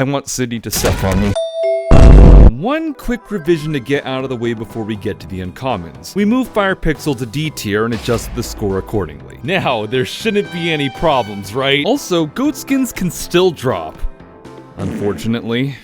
I want Sydney to step on me. One quick revision to get out of the way before we get to the uncommons. We move Fire Pixel to D tier and adjust the score accordingly. Now, there shouldn't be any problems, right? Also, goat skins can still drop. Unfortunately.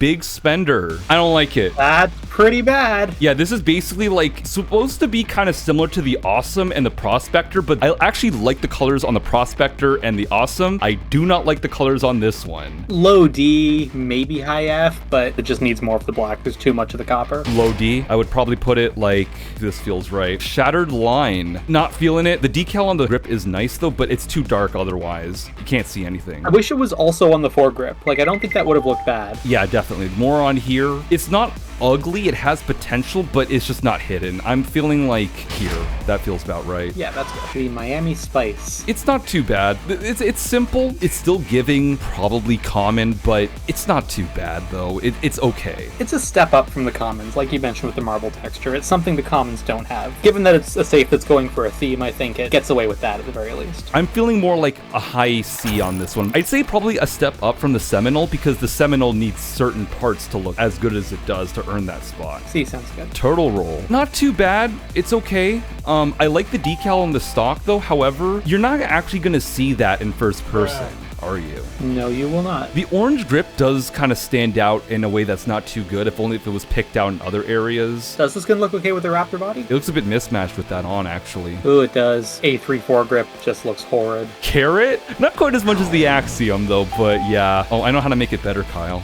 Big spender. I don't like it. That's pretty bad. Yeah, this is basically like supposed to be kind of similar to the Ausome and the Prospector, but I actually like the colors on the Prospector and the Ausome. I do not like the colors on this one. Low D, maybe high F, but it just needs more of the black. There's too much of the copper. Low D. I would probably put it like, this feels right. Shattered line. Not feeling it. The decal on the grip is nice though, but it's too dark otherwise. You can't see anything. I wish it was also on the foregrip. Like, I don't think that would have looked bad. Yeah, definitely. More on here. It's not ugly, it has potential, but it's just not hidden. I'm feeling like here. That feels about right. Yeah, that's good. The Miami Spice. It's not too bad. It's simple. It's still giving probably common, but it's not too bad though. It's okay. It's a step up from the commons, like you mentioned with the marble texture. It's something the commons don't have. Given that it's a safe that's going for a theme, I think it gets away with that at the very least. I'm feeling more like a high C on this one. I'd say probably a step up from the Seminole because the Seminole needs certain parts to look as good as it does to earn that spot. C sounds good. Turtle roll. Not too bad. It's okay. I like the decal on the stock though. However, you're not actually going to see that in first person. Are you? No, you will not. The orange grip does kind of stand out in a way that's not too good, if only if it was picked out in other areas. Does this gonna look okay with the raptor body? It looks a bit mismatched with that on, actually. Ooh, it does. A3-4 grip just looks horrid. Carrot? Not quite as much as the Axiom, though, but yeah. Oh, I know how to make it better, Kyle.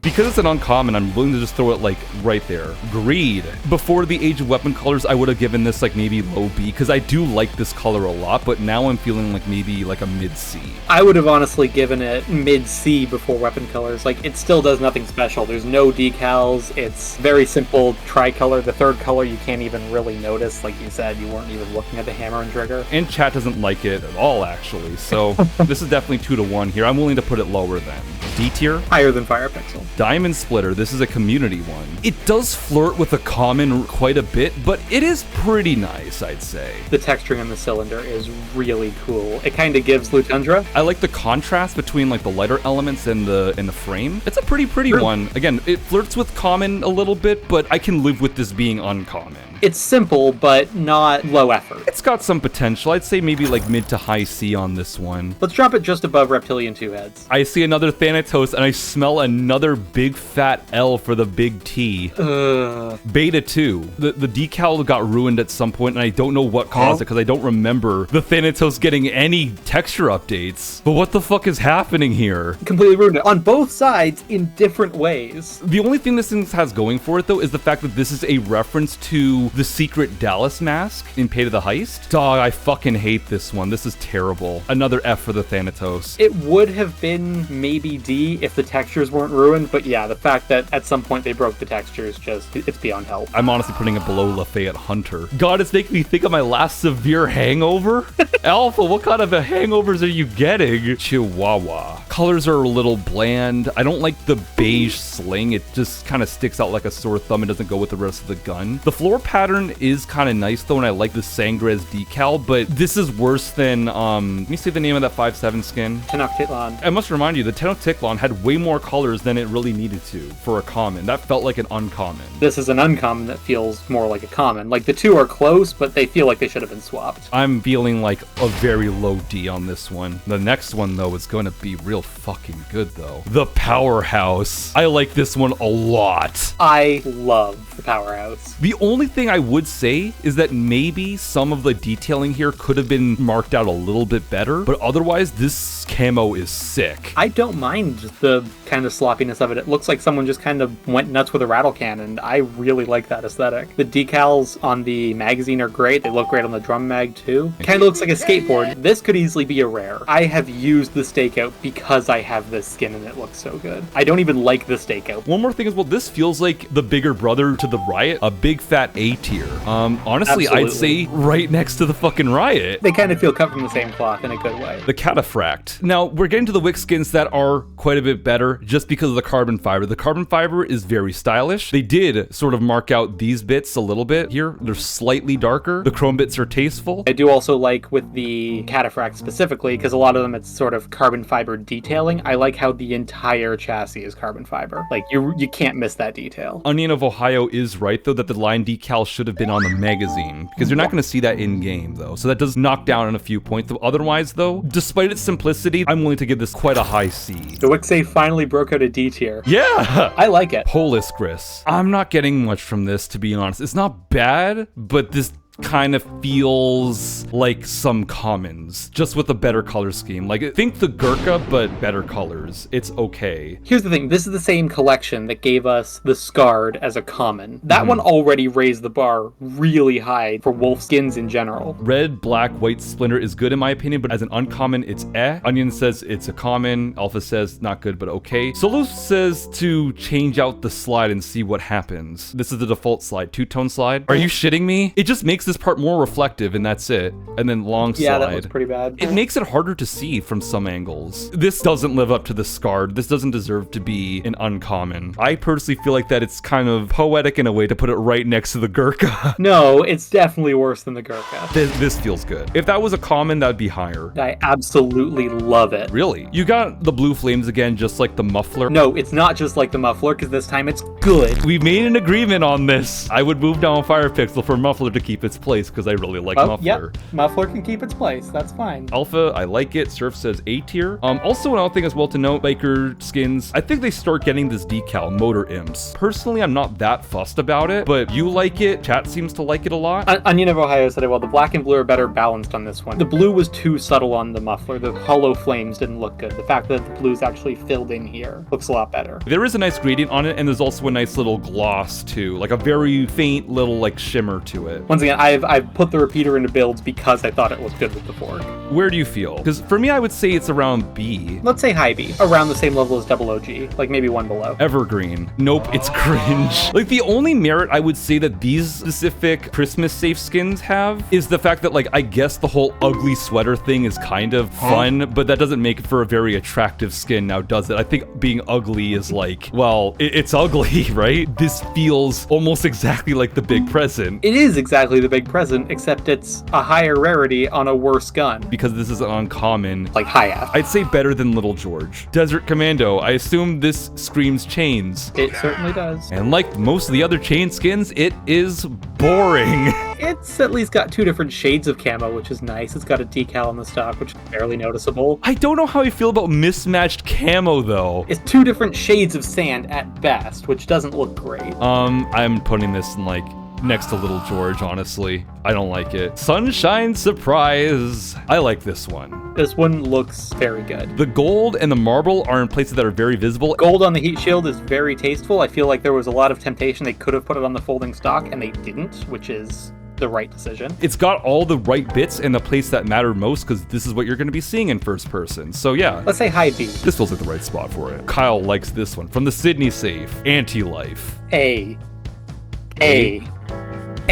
Because it's an uncommon, I'm willing to just throw it like right there. Greed. Before the Age of Weapon colors, I would have given this like maybe low B because I do like this color a lot, but now I'm feeling like maybe like a mid C. I would have honestly given it mid C before weapon colors. Like, it still does nothing special. There's no decals. It's very simple tricolor. The third color you can't even really notice. Like you said, you weren't even looking at the hammer and trigger. And chat doesn't like it at all, actually. So this is definitely 2-1 here. I'm willing to put it lower than D tier. Higher than Fire Pixel. Diamond Splitter, this is a community one. It does flirt with a common quite a bit, but it is pretty nice, I'd say. The texturing on the cylinder is really cool. It kind of gives Lutundra. I like the contrast between like the lighter elements and the frame. It's a pretty one. Again, it flirts with common a little bit, but I can live with this being uncommon. It's simple, but not low effort. It's got some potential. I'd say maybe like mid to high C on this one. Let's drop it just above Reptilian 2 heads. I see another Thanatos, and I smell another big fat L for the big T. Beta 2. The decal got ruined at some point, and I don't know what caused it, because I don't remember the Thanatos getting any texture updates. But what the fuck is happening here? Completely ruined it. On both sides, in different ways. The only thing this thing has going for it, though, is the fact that this is a reference to the secret Dallas mask in Payday the Heist. Dog, I fucking hate this one. This is terrible. Another F for the Thanatos. It would have been maybe D if the textures weren't ruined, but yeah, the fact that at some point they broke the textures, just, it's beyond help. I'm honestly putting it below Lafayette Hunter. God, it's making me think of my last severe hangover. Alpha, what kind of hangovers are you getting? Chihuahua. Colors are a little bland. I don't like the beige sling. It just kind of sticks out like a sore thumb and doesn't go with the rest of the gun. The floor pattern is kind of nice though, and I like the Sangrez decal, but this is worse than, let me say the name of that 5/7 skin. Tenochtitlan. I must remind you, the Tenochtitlan had way more colors than it really needed to for a common. That felt like an uncommon. This is an uncommon that feels more like a common. Like, the two are close, but they feel like they should have been swapped. I'm feeling like a very low D on this one. The next one though is going to be real fucking good though. The Powerhouse. I like this one a lot. I love the Powerhouse. The only thing I would say is that maybe some of the detailing here could have been marked out a little bit better, but otherwise this camo is sick. I don't mind the kind of sloppiness of it. It looks like someone just kind of went nuts with a rattle cannon. I really like that aesthetic. The decals on the magazine are great. They look great on the drum mag too. It kind of looks like a skateboard. This could easily be a rare. I have used the Stakeout because I have this skin and it looks so good. I don't even like the Stakeout. One more thing as well, this feels like the bigger brother to the Riot, a big fat A tier. Honestly, I'd say right next to the fucking Riot. They kind of feel cut from the same cloth in a good way. The Cataphract. Now, we're getting to the wick skins that are quite a bit better just because of the carbon fiber. The carbon fiber is very stylish. They did sort of mark out these bits a little bit here. They're slightly darker. The chrome bits are tasteful. I do also like with the cataphract specifically, because a lot of them it's sort of carbon fiber detailing. I like how the entire chassis is carbon fiber. Like you can't miss that detail. Onion of Ohio is right though that the line decal should have been on the magazine because you're not going to see that in game though. So that does knock down in a few points. Otherwise though, despite its simplicity, I'm willing to give this quite a high C. The Wixay finally broke out a D tier. Yeah, I like it. Polis Gris. I'm not getting much from this, to be honest. It's not bad, but this kind of feels like some commons, just with a better color scheme. Like, think the Gurkha, but better colors. It's okay. Here's the thing. This is the same collection that gave us the Scarred as a common. That one already raised the bar really high for wolf skins in general. Red, black, white Splinter is good in my opinion, but as an uncommon, it's eh. Onion says it's a common. Alpha says not good, but okay. Solo says to change out the slide and see what happens. This is the default slide, two-tone slide. Are you shitting me? It just makes this part more reflective and that's it. And then long slide. Yeah, that was pretty bad. It makes it harder to see from some angles. This doesn't live up to the Scarred. This doesn't deserve to be an uncommon. I personally feel like that it's kind of poetic in a way to put it right next to the Gurkha. No, it's definitely worse than the Gurkha. This feels good. If that was a common, that'd be higher. I absolutely love it. Really? You got the blue flames again, just like the muffler? No, it's not just like the muffler, because this time it's good. We made an agreement on this. I would move down Fire Pixel for muffler to keep its place because I really like muffler. Yep. Muffler can keep its place. That's fine. Alpha, I like it. Surf says A tier. Also, another thing as well to note, biker skins, I think they start getting this decal, Motor Imps. Personally, I'm not that fussed about it, but you like it. Chat seems to like it a lot. Onion of Ohio said it well. The black and blue are better balanced on this one. The blue was too subtle on the muffler. The hollow flames didn't look good. The fact that the blue's actually filled in here looks a lot better. There is a nice gradient on it, and there's also a nice little gloss too, like a very faint little like shimmer to it. Once again, I've put the repeater into builds because I thought it looked good with the fork. Where do you feel? Because for me, I would say it's around B. Let's say high B, around the same level as Double OG, like maybe one below. Evergreen. Nope, it's cringe. Like the only merit I would say that these specific Christmas safe skins have is the fact that like I guess the whole ugly sweater thing is kind of fun, but that doesn't make it for a very attractive skin now, does it? I think being ugly is like, well, it's ugly, right? This feels almost exactly like the big present. It is exactly the big present, except it's a higher rarity on a worse gun. Because this is an uncommon. Like high F. I'd say better than Little George. Desert Commando, I assume this screams chains. It certainly does. And like most of the other chain skins, it is boring. It's at least got two different shades of camo, which is nice. It's got a decal on the stock, which is barely noticeable. I don't know how I feel about mismatched camo though. It's two different shades of sand at best, which doesn't look great. I'm putting this in like next to Little George, honestly. I don't like it. Sunshine Surprise. I like this one. This one looks very good. The gold and the marble are in places that are very visible. Gold on the heat shield is very tasteful. I feel like there was a lot of temptation. They could have put it on the folding stock, and they didn't, which is the right decision. It's got all the right bits in the place that matter most because this is what you're going to be seeing in first person. So yeah. Let's say high B. This feels like the right spot for it. Kyle likes this one. From the Sydney Safe. Anti-Life. A.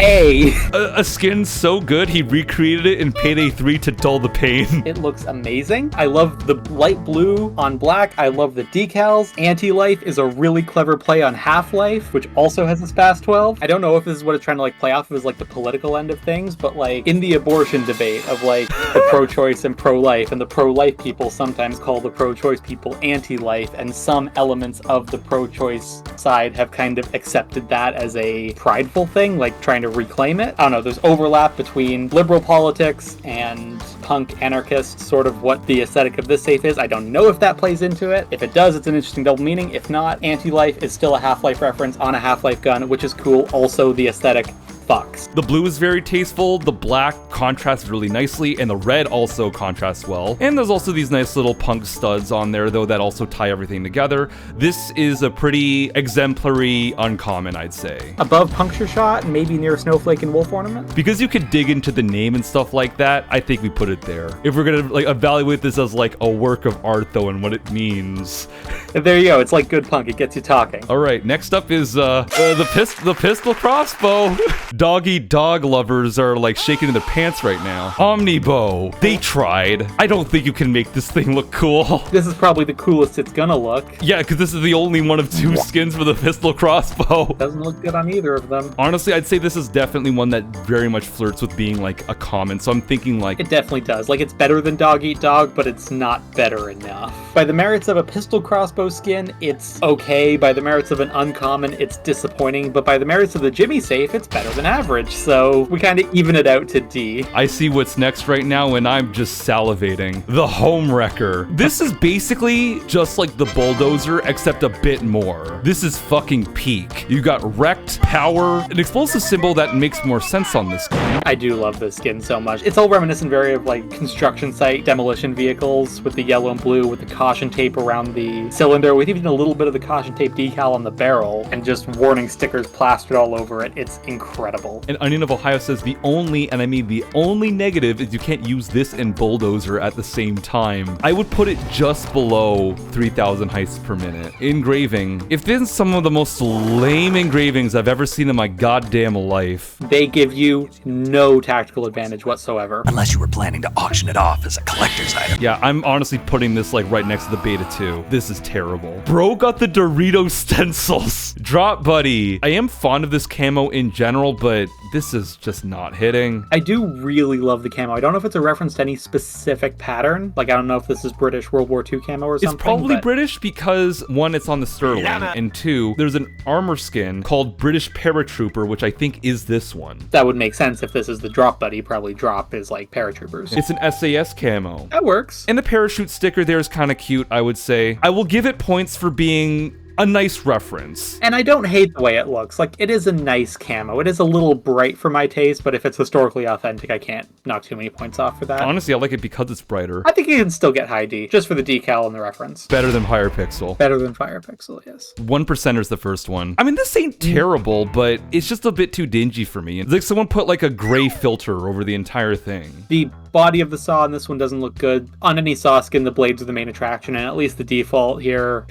A skin so good, he recreated it in Payday 3 to dull the pain. It looks amazing. I love the light blue on black. I love the decals. Anti-Life is a really clever play on Half-Life, which also has a SPAS 12. I don't know if this is what it's trying to like play off of as like the political end of things, but like in the abortion debate of like the pro-choice and pro-life, and the pro-life people sometimes call the pro-choice people anti-life, and some elements of the pro-choice side have kind of accepted that as a prideful thing, like trying to reclaim it. I don't know, there's overlap between liberal politics and punk anarchists, sort of what the aesthetic of this safe is. I don't know if that plays into it. If it does, it's an interesting double meaning. If not, Anti-Life is still a Half-Life reference on a Half-Life gun, which is cool. Also, the aesthetic fucks. The blue is very tasteful, the black contrasts really nicely, and the red also contrasts well. And there's also these nice little punk studs on there, though, that also tie everything together. This is a pretty exemplary uncommon, I'd say. Above Puncture Shot, maybe near Snowflake and Wolf Ornament? Because you could dig into the name and stuff like that, I think we put it it there. If we're gonna like evaluate this as like a work of art though and what it means. There you go. It's like good punk. It gets you talking. All right, next up is the pistol crossbow. Dog lovers are like shaking in their pants right now. Omnibow, they tried. I don't think you can make this thing look cool. This is probably the coolest it's gonna look. Yeah, because this is the only one of 2 skins for the pistol crossbow. Doesn't look good on either of them. Honestly, I'd say this is definitely one that very much flirts with being like a common. So I'm thinking like It definitely does. Like, it's better than Dog Eat Dog, but it's not better enough. By the merits of a pistol crossbow skin, it's okay. By the merits of an uncommon, it's disappointing. But by the merits of the Jimmy Safe, it's better than average. So we kind of even it out to D. I see what's next right now and I'm just salivating. The Home Wrecker. This is basically just like the Bulldozer, except a bit more. This is fucking peak. You got wrecked, power, an explosive symbol that makes more sense on this skin. I do love this skin so much. It's all reminiscent very of like construction site demolition vehicles with the yellow and blue with the caution tape around the cylinder with even a little bit of the caution tape decal on the barrel and just warning stickers plastered all over it. It's incredible. And Onion of Ohio says the only, and I mean the only negative is you can't use this and Bulldozer at the same time. I would put it just below 3,000 heists per minute. Engraving. If this is some of the most lame engravings I've ever seen in my goddamn life. They give you no tactical advantage whatsoever. Unless you were planning to auction it off as a collector's item. Yeah, I'm honestly putting this like right next to the Beta 2. This is terrible. Bro got the Dorito stencils. Drop Buddy. I am fond of this camo in general, but this is just not hitting. I do really love the camo. I don't know if it's a reference to any specific pattern. Like, I don't know if this is British World War II camo or something. It's probably British because, one, it's on the Sterling, and two, there's an armor skin called British Paratrooper, which I think is this one. That would make sense if this is the Drop Buddy. Probably Drop is like paratroopers. It's an SAS camo. That works. And the parachute sticker there is kind of cute, I would say. I will give it points for being a nice reference. And I don't hate the way it looks. Like, it is a nice camo. It is a little bright for my taste, but if it's historically authentic, I can't knock too many points off for that. Honestly, I like it because it's brighter. I think you can still get high D, just for the decal and the reference. Better than Higher Pixel. Better than Fire Pixel, yes. 1%er's the first one. I mean, this ain't terrible, but it's just a bit too dingy for me. It's like someone put like a gray filter over the entire thing. The body of the saw in this one doesn't look good. On any saw skin, the blades are the main attraction, and at least the default here,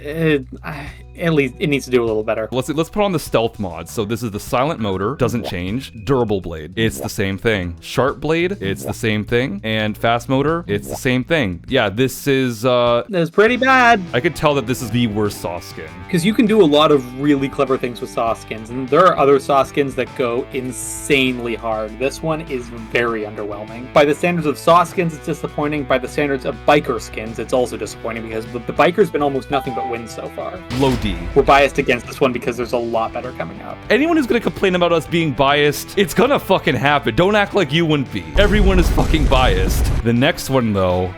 at least it needs to do a little better. Let's put on the stealth mod. So this is the silent motor, doesn't change. Durable blade, it's the same thing. Sharp blade, it's the same thing. And fast motor, it's the same thing. Yeah, this is That's pretty bad. I could tell that this is the worst saw skin. Because you can do a lot of really clever things with saw skins, and there are other saw skins that go insanely hard. This one is very underwhelming. By the standards of saw skins, it's disappointing. By the standards of biker skins, it's also disappointing because the biker's been almost nothing but wins so far. Low D. We're biased against this one because there's a lot better coming up. Anyone who's gonna complain about us being biased, it's gonna fucking happen. Don't act like you wouldn't be. Everyone is fucking biased. The next one, though,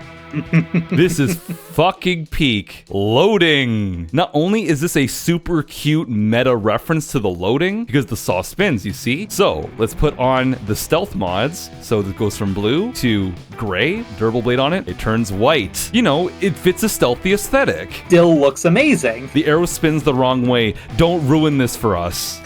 this is fucking peak. Loading. Not only is this a super cute meta reference to the loading, because the saw spins, you see? So let's put on the stealth mods. So it goes from blue to gray, durable blade on it. It turns white. You know, it fits a stealthy aesthetic. Still looks amazing. The arrow spins the wrong way. Don't ruin this for us.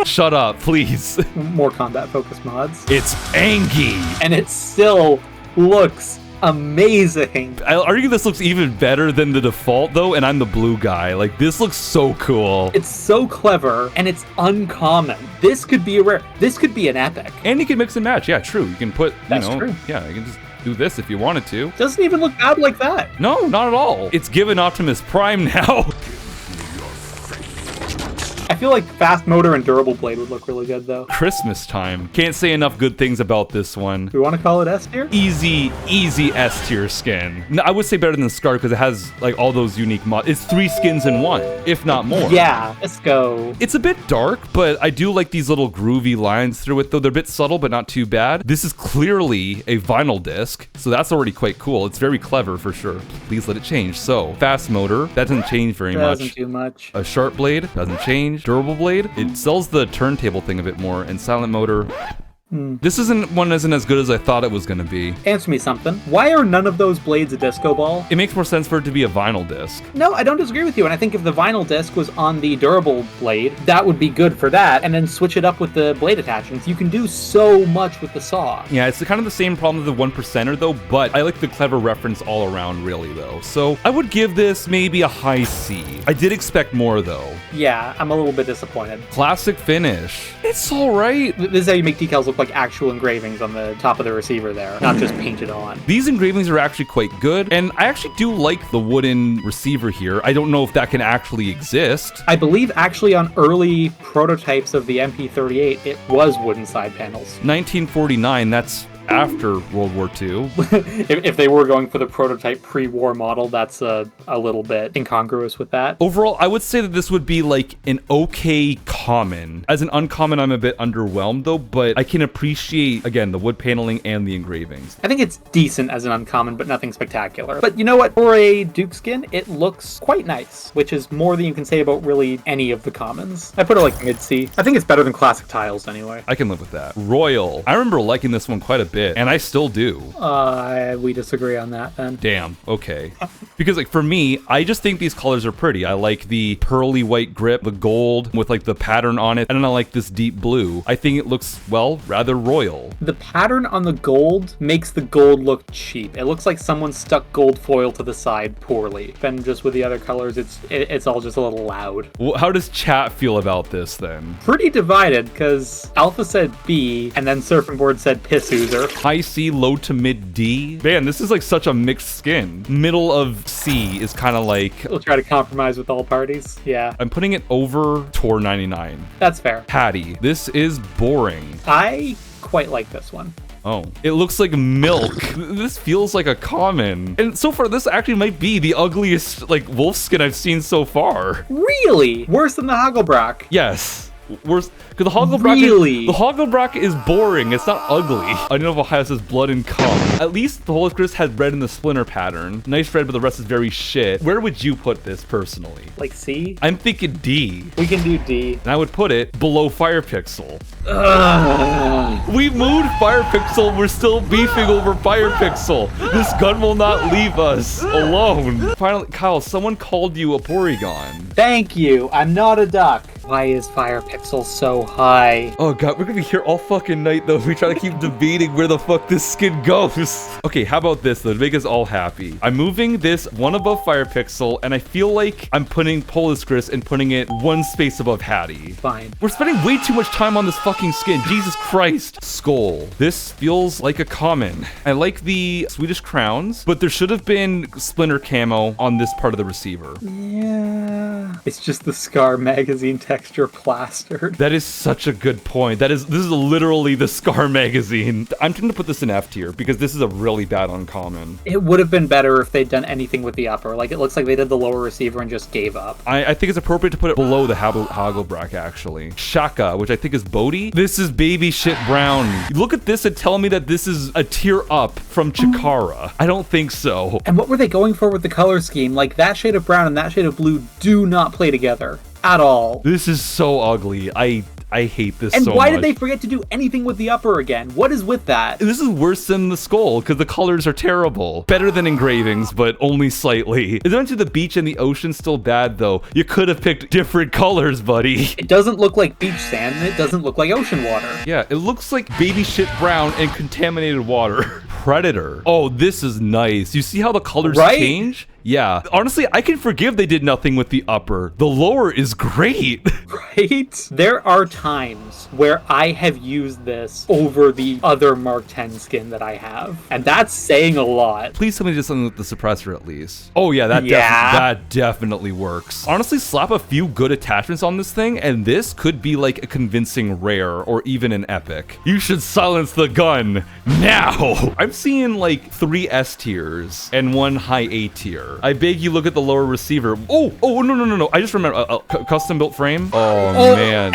Shut up, please. More combat focused mods. It's Angie. And it still looks amazing. I'll argue this looks even better than the default though, and I'm the blue guy. Like, this looks so cool. It's so clever and it's uncommon. This could be a rare. This could be an epic. And you can mix and match. Yeah, true. You can put, That's true. Yeah, you can just do this if you wanted to. Doesn't even look bad like that. No, not at all. It's given Optimus Prime now. I feel like fast motor and durable blade would look really good though. Christmas time. Can't say enough good things about this one. Do we want to call it S tier? Easy S tier skin. No, I would say better than Scar because it has like all those unique mods. It's 3 skins in one, if not more. Yeah, let's go. It's a bit dark, but I do like these little groovy lines through it, though they're a bit subtle, but not too bad. This is clearly a vinyl disc, so that's already quite cool. It's very clever for sure. Please let it change. So, fast motor, that doesn't change very much. Doesn't do much. A sharp blade, doesn't change. Durable blade, it sells the turntable thing a bit more, and silent motor, This isn't as good as I thought it was going to be. Answer me something. Why are none of those blades a disco ball? It makes more sense for it to be a vinyl disc. No, I don't disagree with you. And I think if the vinyl disc was on the durable blade, that would be good for that. And then switch it up with the blade attachments. You can do so much with the saw. Yeah, it's kind of the same problem as the 1%er though, but I like the clever reference all around really though. So I would give this maybe a high C. I did expect more though. Yeah, I'm a little bit disappointed. Classic finish. It's all right. This is how you make decals look like actual engravings on the top of the receiver there, not just painted on. These engravings are actually quite good, and I actually do like the wooden receiver here. I don't know if that can actually exist. I believe actually on early prototypes of the MP38, it was wooden side panels. 1949, that's after World War II. If they were going for the prototype pre-war model, that's a little bit incongruous with that. Overall, I would say that this would be like an okay common. As an uncommon, I'm a bit underwhelmed though, but I can appreciate, again, the wood paneling and the engravings. I think it's decent as an uncommon, but nothing spectacular. But you know what? For a Duke skin, it looks quite nice, which is more than you can say about really any of the commons. I put it like mid-C. I think it's better than classic tiles anyway. I can live with that. Royal. I remember liking this one quite a bit, and I still do. We disagree on that then. Damn, okay. Because like for me, I just think these colors are pretty. I like the pearly white grip, the gold with like the pattern on it, and then I like this deep blue. I think it looks, well, rather royal. The pattern on the gold makes the gold look cheap. It looks like someone stuck gold foil to the side poorly. And just with the other colors, it's all just a little loud. Well, how does chat feel about this then? Pretty divided, because Alpha said B, and then Surfing Board said piss oozer. High C, low to mid D. Man, this is like such a mixed skin. Middle of C is kind of like... We'll try to compromise with all parties. Yeah. I'm putting it over Tor 99. That's fair. Patty, this is boring. I quite like this one. Oh, it looks like milk. This feels like a common. And so far, this actually might be the ugliest like wolf skin I've seen so far. Really? Worse than the Hagelbrak? Yes. Worse, because the Hagelbrak really? The Hagelbrak is boring. It's not ugly. I know if Ohio says blood and cum. At least the Holy Chris has red in the splinter pattern. Nice red, but the rest is very shit. Where would you put this personally? Like C? I'm thinking D. We can do D. And I would put it below Fire Pixel. Ugh. We moved Fire Pixel. We're still beefing over Fire Pixel. This gun will not leave us alone. Finally, Kyle, someone called you a Porygon. Thank you. I'm not a duck. Why is Fire Pixel so high? Oh god, we're gonna be here all fucking night though if we try to keep debating where the fuck this skin goes. Okay, how about this though, to make us all happy? I'm moving this one above Fire Pixel, and I feel like I'm putting Poliscris and putting it one space above Hattie. Fine. We're spending way too much time on this fucking skin, Jesus Christ. Skull. This feels like a common. I like the Swedish crowns, but there should have been splinter camo on this part of the receiver. Yeah. It's just the Scar magazine texture plastered. That is such a good point. This is literally the Scar magazine. I'm trying to put this in F tier because this is a really bad uncommon. It would have been better if they'd done anything with the upper. Like, it looks like they did the lower receiver and just gave up. I think it's appropriate to put it below the Hagelbrak, actually. Shaka, which I think is Bodie. This is baby shit brown. Look at this and tell me that this is a tier up from Chikara. I don't think so. And what were they going for with the color scheme? Like, that shade of brown and that shade of blue do not play together at all. This is so ugly. I hate this so much. And why did they forget to do anything with the upper again? What is with that? This is worse than the skull because the colors are terrible. Better than engravings, but only slightly. Isn't the beach and the ocean still bad though? You could have picked different colors, buddy. It doesn't look like beach sand and it doesn't look like ocean water. Yeah, it looks like baby shit brown and contaminated water. Predator. Oh, this is nice. You see how the colors change? Yeah. Honestly, I can forgive they did nothing with the upper. The lower is great. Right? There are times where I have used this over the other Mark 10 skin that I have. And that's saying a lot. Please tell me to do something with the suppressor at least. Oh yeah, that definitely works. Honestly, slap a few good attachments on this thing and this could be like a convincing rare or even an epic. You should silence the gun now. I'm seeing like 3 S tiers and 1 high A tier. I beg you look at the lower receiver. Oh, no. I just remember a custom built frame. Oh man.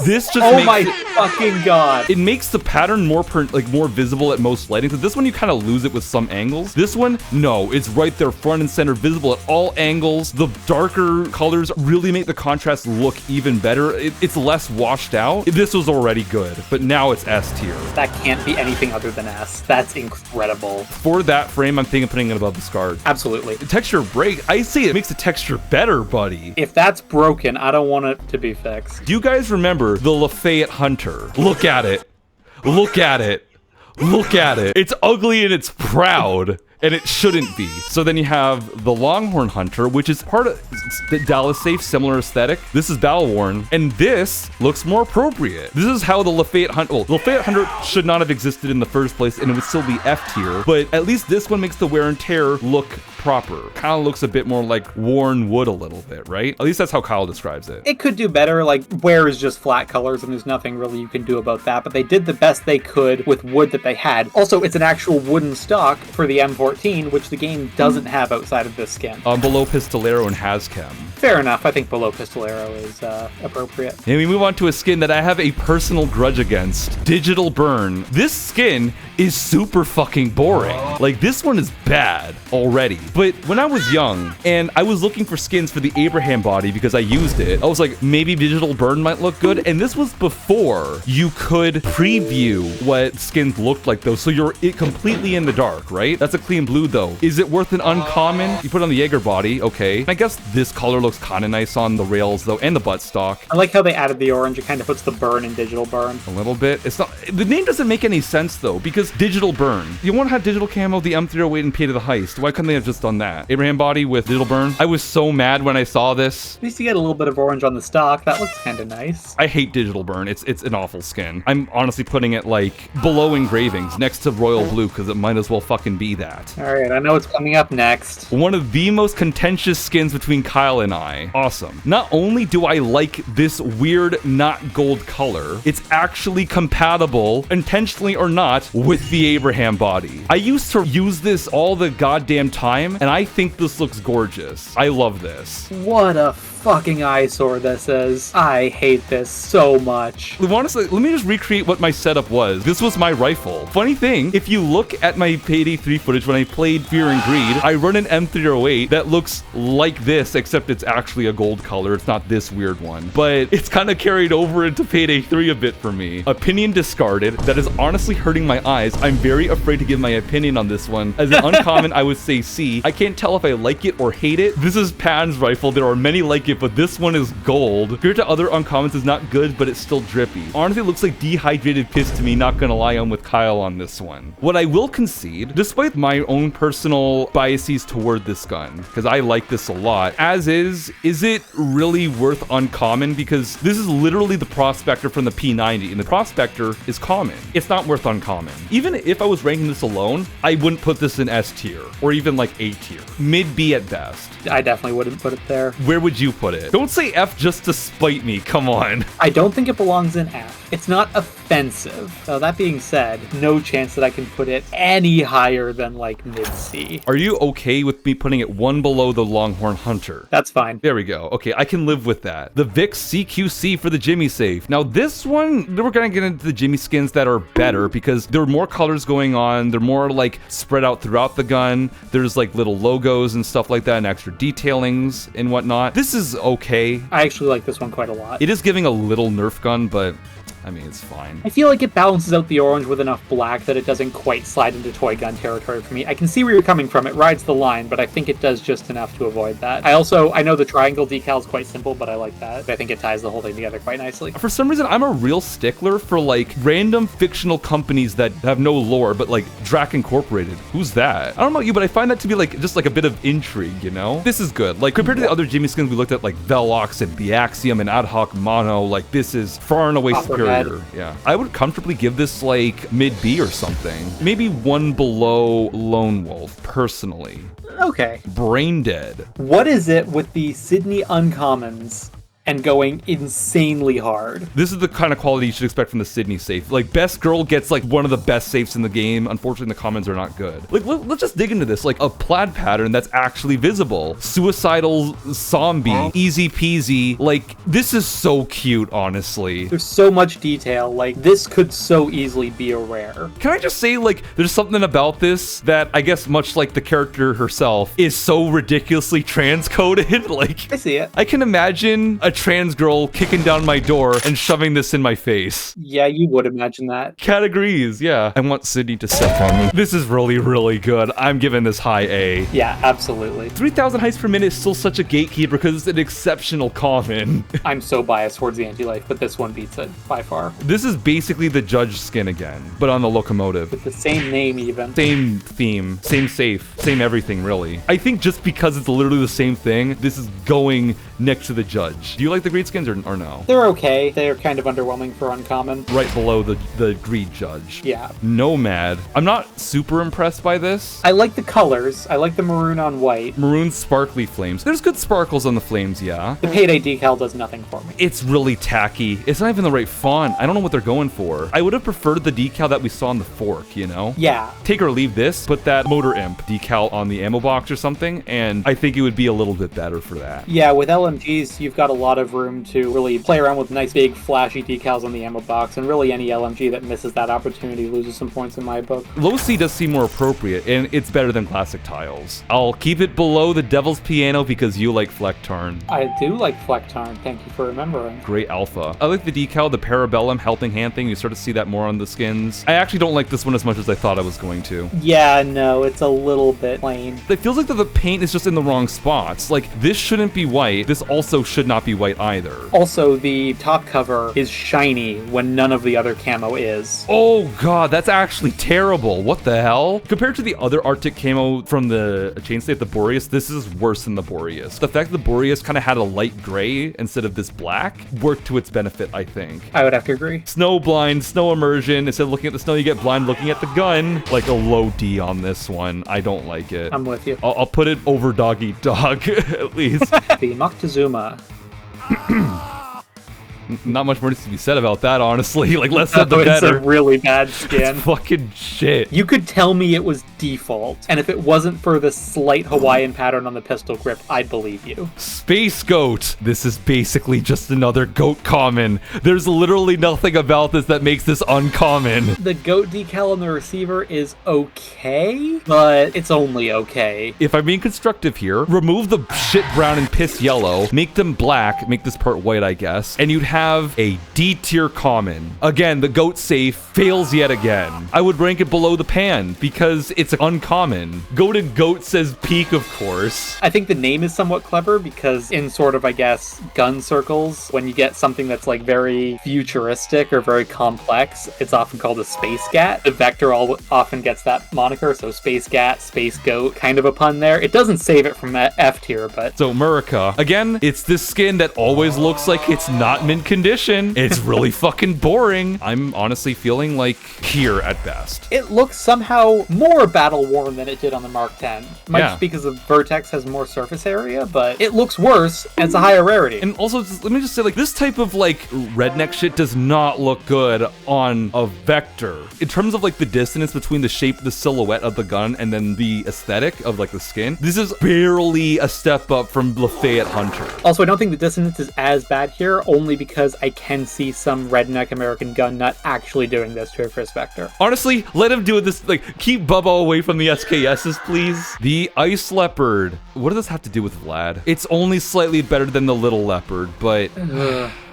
This just oh makes my fucking god. It makes the pattern more more visible at most lighting. So this one you kind of lose it with some angles. This one, no, it's right there front and center, visible at all angles. The darker colors really make the contrast look even better. It's less washed out. This was already good, but now it's S tier. That can't be anything other than S. That's incredible. For that frame, I'm thinking of putting it above the Scarred. Absolutely. The texture break, I say it makes the texture better, buddy. If that's broken, I don't want it to be fixed. Do you guys remember the Lafayette Hunter? Look at it. Look at it. Look at it. It's ugly and it's proud. And it shouldn't be. So then you have the Longhorn Hunter, which is part of the Dallas Safe, similar aesthetic. This is battle-worn, and this looks more appropriate. This is how the Lafayette Hunter, well, the Lafayette Hunter should not have existed in the first place, and it would still be F tier, but at least this one makes the wear and tear look proper. Kind of looks a bit more like worn wood a little bit, right? At least that's how Kyle describes it. It could do better, like wear is just flat colors and there's nothing really you can do about that, but they did the best they could with wood that they had. Also, it's an actual wooden stock for the M14, which the game doesn't have outside of this skin. Below Pistolero and Hazchem. Fair enough, I think below Pistolero is appropriate. And we move on to a skin that I have a personal grudge against. Digital Burn. This skin is super fucking boring. Like, this one is bad already. But when I was young and I was looking for skins for the Abraham body because I used it, I was like, maybe Digital Burn might look good. And this was before you could preview what skins looked like, though. So you're completely in the dark, right? That's a clean blue, though. Is it worth an uncommon? You put it on the Jaeger body, okay. I guess this color looks kind of nice on the rails, though, and the buttstock. I like how they added the orange. It kind of puts the burn in Digital Burn. A little bit. It's not. The name doesn't make any sense, though, because Digital Burn. You want to have Digital Camo, the M308, and Pay to the Heist. Why couldn't they have just done that? Abraham body with Digital Burn. I was so mad when I saw this. At least you get a little bit of orange on the stock. That looks kind of nice. I hate Digital Burn. It's an awful skin. I'm honestly putting it like below engravings, next to Royal Blue, because it might as well fucking be that. All right, I know what's coming up next. One of the most contentious skins between Kyle and I. Awesome. Not only do I like this weird not gold color, it's actually compatible, intentionally or not, with the Abraham body. I used to use this all the goddamn time, and I think this looks gorgeous. I love this. What a fucking eyesore this is. I hate this so much. Honestly, let me just recreate what my setup was. This was my rifle. Funny thing, if you look at my Payday 3 footage when I played Fear and Greed, I run an M308 that looks like this, except it's actually a gold color. It's not this weird one, but it's kind of carried over into Payday 3 a bit for me. Opinion discarded. That is honestly hurting my eyes. I'm very afraid to give my opinion on this one. As an uncommon, I would say C. I can't tell if I like it or hate it. This is Phann's rifle. There are many like it, but this one is gold. Compared to other uncommons, is not good, but it's still drippy. Honestly, it looks like dehydrated piss to me. Not gonna lie, I'm with Kyle on this one. What I will concede, despite my own personal biases toward this gun, because I like this a lot, as is it really worth uncommon? Because this is literally the Prospector from the P90, and the Prospector is common. It's not worth uncommon. Even if I was ranking this alone, I wouldn't put this in S tier, or even like A tier. Mid B at best. I definitely wouldn't put it there. Where would you put it? Don't say F just to spite me, come on. I don't think it belongs in F. It's not offensive. That being said, no chance that I can put it any higher than like mid C. Are you okay with me putting it one below the Longhorn Hunter? That's fine. There we go. Okay, I can live with that. The Lux CQC for the Jimmy Safe. Now this one, we're gonna get into the Jimmy skins that are better because there are more colors going on. They're more like spread out throughout the gun. There's like little logos and stuff like that and extra detailings and whatnot. This is okay. I actually like this one quite a lot. It is giving a little Nerf gun, but I mean, it's fine. I feel like it balances out the orange with enough black that it doesn't quite slide into toy gun territory for me. I can see where you're coming from. It rides the line, but I think it does just enough to avoid that. I know the triangle decal is quite simple, but I like that. I think it ties the whole thing together quite nicely. For some reason, I'm a real stickler for like random fictional companies that have no lore, but like Drac Incorporated. Who's that? I don't know about you, but I find that to be like just like a bit of intrigue, you know? This is good. Like compared to the other Jimmy skins we looked at, like Velox and the Axiom and Ad Hoc Mono, like this is far and away superior. Yeah. I would comfortably give this like mid B or something. Maybe one below Lone Wolf, personally. Okay. Brain Dead. What is it with the Sydney Uncommons and going insanely hard. This is the kind of quality you should expect from the Sydney safe. Like, best girl gets like one of the best safes in the game. Unfortunately, the comments are not good. Like, let's just dig into this. Like, a plaid pattern that's actually visible. Suicidal zombie. Easy peasy. Like, this is so cute, honestly. There's so much detail. Like, this could so easily be a rare. Can I just say, like, there's something about this that I guess, much like the character herself, is so ridiculously transcoded. Like, I see it. I can imagine a trans girl kicking down my door and shoving this in my face. Yeah, you would imagine that. Cat agrees, yeah. I want Sydney to step on me. This is really, really good. I'm giving this high A. Yeah, absolutely. 3,000 heists per minute is still such a gatekeeper because it's an exceptional common. I'm so biased towards the anti-life, but this one beats it by far. This is basically the Judge skin again, but on the Locomotive. With the same name even. Same theme, same safe, same everything, really. I think just because it's literally the same thing, this is going next to the Judge. Do you like the Greed skins or no? They're okay. They're kind of underwhelming for uncommon. Right below the Greed Judge. Yeah. Nomad. I'm not super impressed by this. I like the colors. I like the maroon on white. Maroon sparkly flames. There's good sparkles on the flames, yeah. The Payday decal does nothing for me. It's really tacky. It's not even the right font. I don't know what they're going for. I would have preferred the decal that we saw on the fork, you know? Yeah. Take or leave this, put that Motor Imp decal on the ammo box or something, and I think it would be a little bit better for that. Yeah, with LMGs, you've got a lot of room to really play around with nice, big, flashy decals on the ammo box, and really any LMG that misses that opportunity loses some points in my book. Low C does seem more appropriate, and it's better than classic tiles. I'll keep it below the Devil's Piano because you like Flecktarn. I do like Flecktarn, thank you for remembering. Great alpha. I like the decal, the Parabellum helping hand thing. You start to see that more on the skins. I actually don't like this one as much as I thought I was going to. Yeah, no, it's a little bit plain. It feels like that the paint is just in the wrong spots. Like, this shouldn't be white. This also should not be white either. Also, the top cover is shiny when none of the other camo is. Oh god, that's actually terrible. What the hell? Compared to the other Arctic camo from the Chain State, the Boreas, this is worse than the Boreas. The fact that the Boreas kind of had a light gray instead of this black worked to its benefit, I think. I would have to agree. Snow blind, snow immersion. Instead of looking at the snow, you get blind looking at the gun. Like a low D on this one. I don't like it. I'm with you. I'll put it over dog eat dog, at least. The Moctezuma. Not much more needs to be said about that, honestly. Like, less said the It's better. a really bad skin. Fucking shit. You could tell me it was default, and if it wasn't for the slight Hawaiian pattern on the pistol grip, I'd believe you. Space Goat. This is basically just another goat common. There's literally nothing about this that makes this uncommon. The goat decal on the receiver is okay, but it's only okay. If I'm being constructive here, remove the shit brown and piss yellow, make them black, make this part white, I guess, and you'd have a D tier common. Again, the goat safe fails yet again. I would rank it below the pan because it's uncommon. Goated Goat says peak, of course. I think the name is somewhat clever because in sort of, I guess, gun circles, when you get something that's like very futuristic or very complex, it's often called a space gat. The Vector often gets that moniker, so space gat, space goat, kind of a pun there. It doesn't save it from that F tier, but... So Murica, again, it's this skin that always looks like it's not mint condition. It's really fucking boring. I'm honestly feeling like here at best. It looks somehow more battle worn than it did on the Mark 10. Might Yeah. just because the Vertex has more surface area, but it looks worse and it's a higher rarity. And also, let me just say, like, this type of, like, redneck shit does not look good on a Vector. In terms of, like, the dissonance between the shape, the silhouette of the gun, and then the aesthetic of, like, the skin, this is barely a step up from Lafayette Hunter. Also, I don't think the dissonance is as bad here, only because I can see some redneck American gun nut actually doing this to a first Vector. Honestly, let him do this. Like, keep Bubba away from the SKSs, please. The Ice Leopard. What does this have to do with Vlad? It's only slightly better than the Little Leopard, but...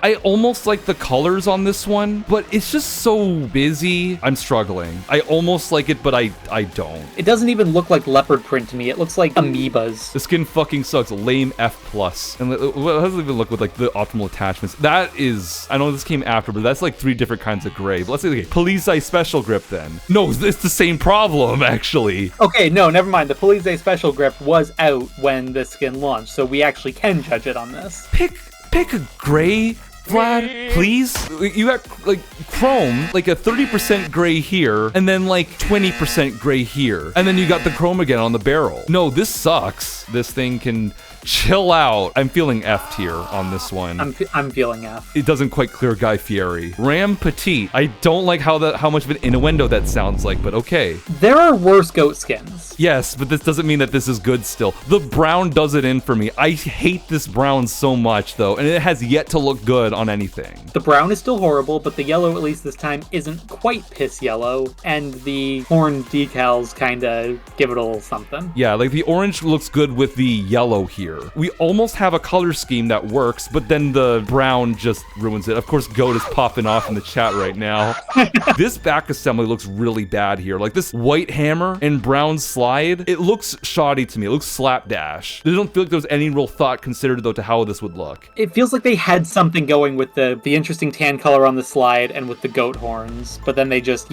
I almost like the colors on this one, but it's just so busy. I'm struggling. I almost like it, but I don't. It doesn't even look like leopard print to me. It looks like amoebas. The skin fucking sucks. Lame F+. And what does it even look with, like, the optimal attachments? That is... I know this came after, but that's, like, 3 different kinds of gray. But let's say, okay, Police Eye Special Grip, then. No, it's the same problem, actually. Okay, no, never mind. The Police Day Special Grip was out when this skin launched, so we actually can judge it on this. Pick a gray Vlad, please? You got like chrome, like a 30% gray here, and then like 20% gray here. And then you got the chrome again on the barrel. No, this sucks. This thing can chill out. I'm feeling F'd here on this one. I'm feeling F. It doesn't quite clear Guy Fieri. Ram Petit. I don't like how much of an innuendo that sounds like, but okay. There are worse goat skins. Yes, but this doesn't mean that this is good still. The brown does it in for me. I hate this brown so much though, and it has yet to look good on anything. The brown is still horrible, but the yellow, at least this time, isn't quite piss yellow, and the horn decals kind of give it a little something. Yeah, like the orange looks good with the yellow here. We almost have a color scheme that works, but then the brown just ruins it. Of course, Goat is popping off in the chat right now. This back assembly looks really bad here. Like this white hammer and brown slide, it looks shoddy to me. It looks slapdash. I don't feel like there was any real thought considered though to how this would look. It feels like they had something going with the interesting tan color on the slide and with the goat horns, but then they just,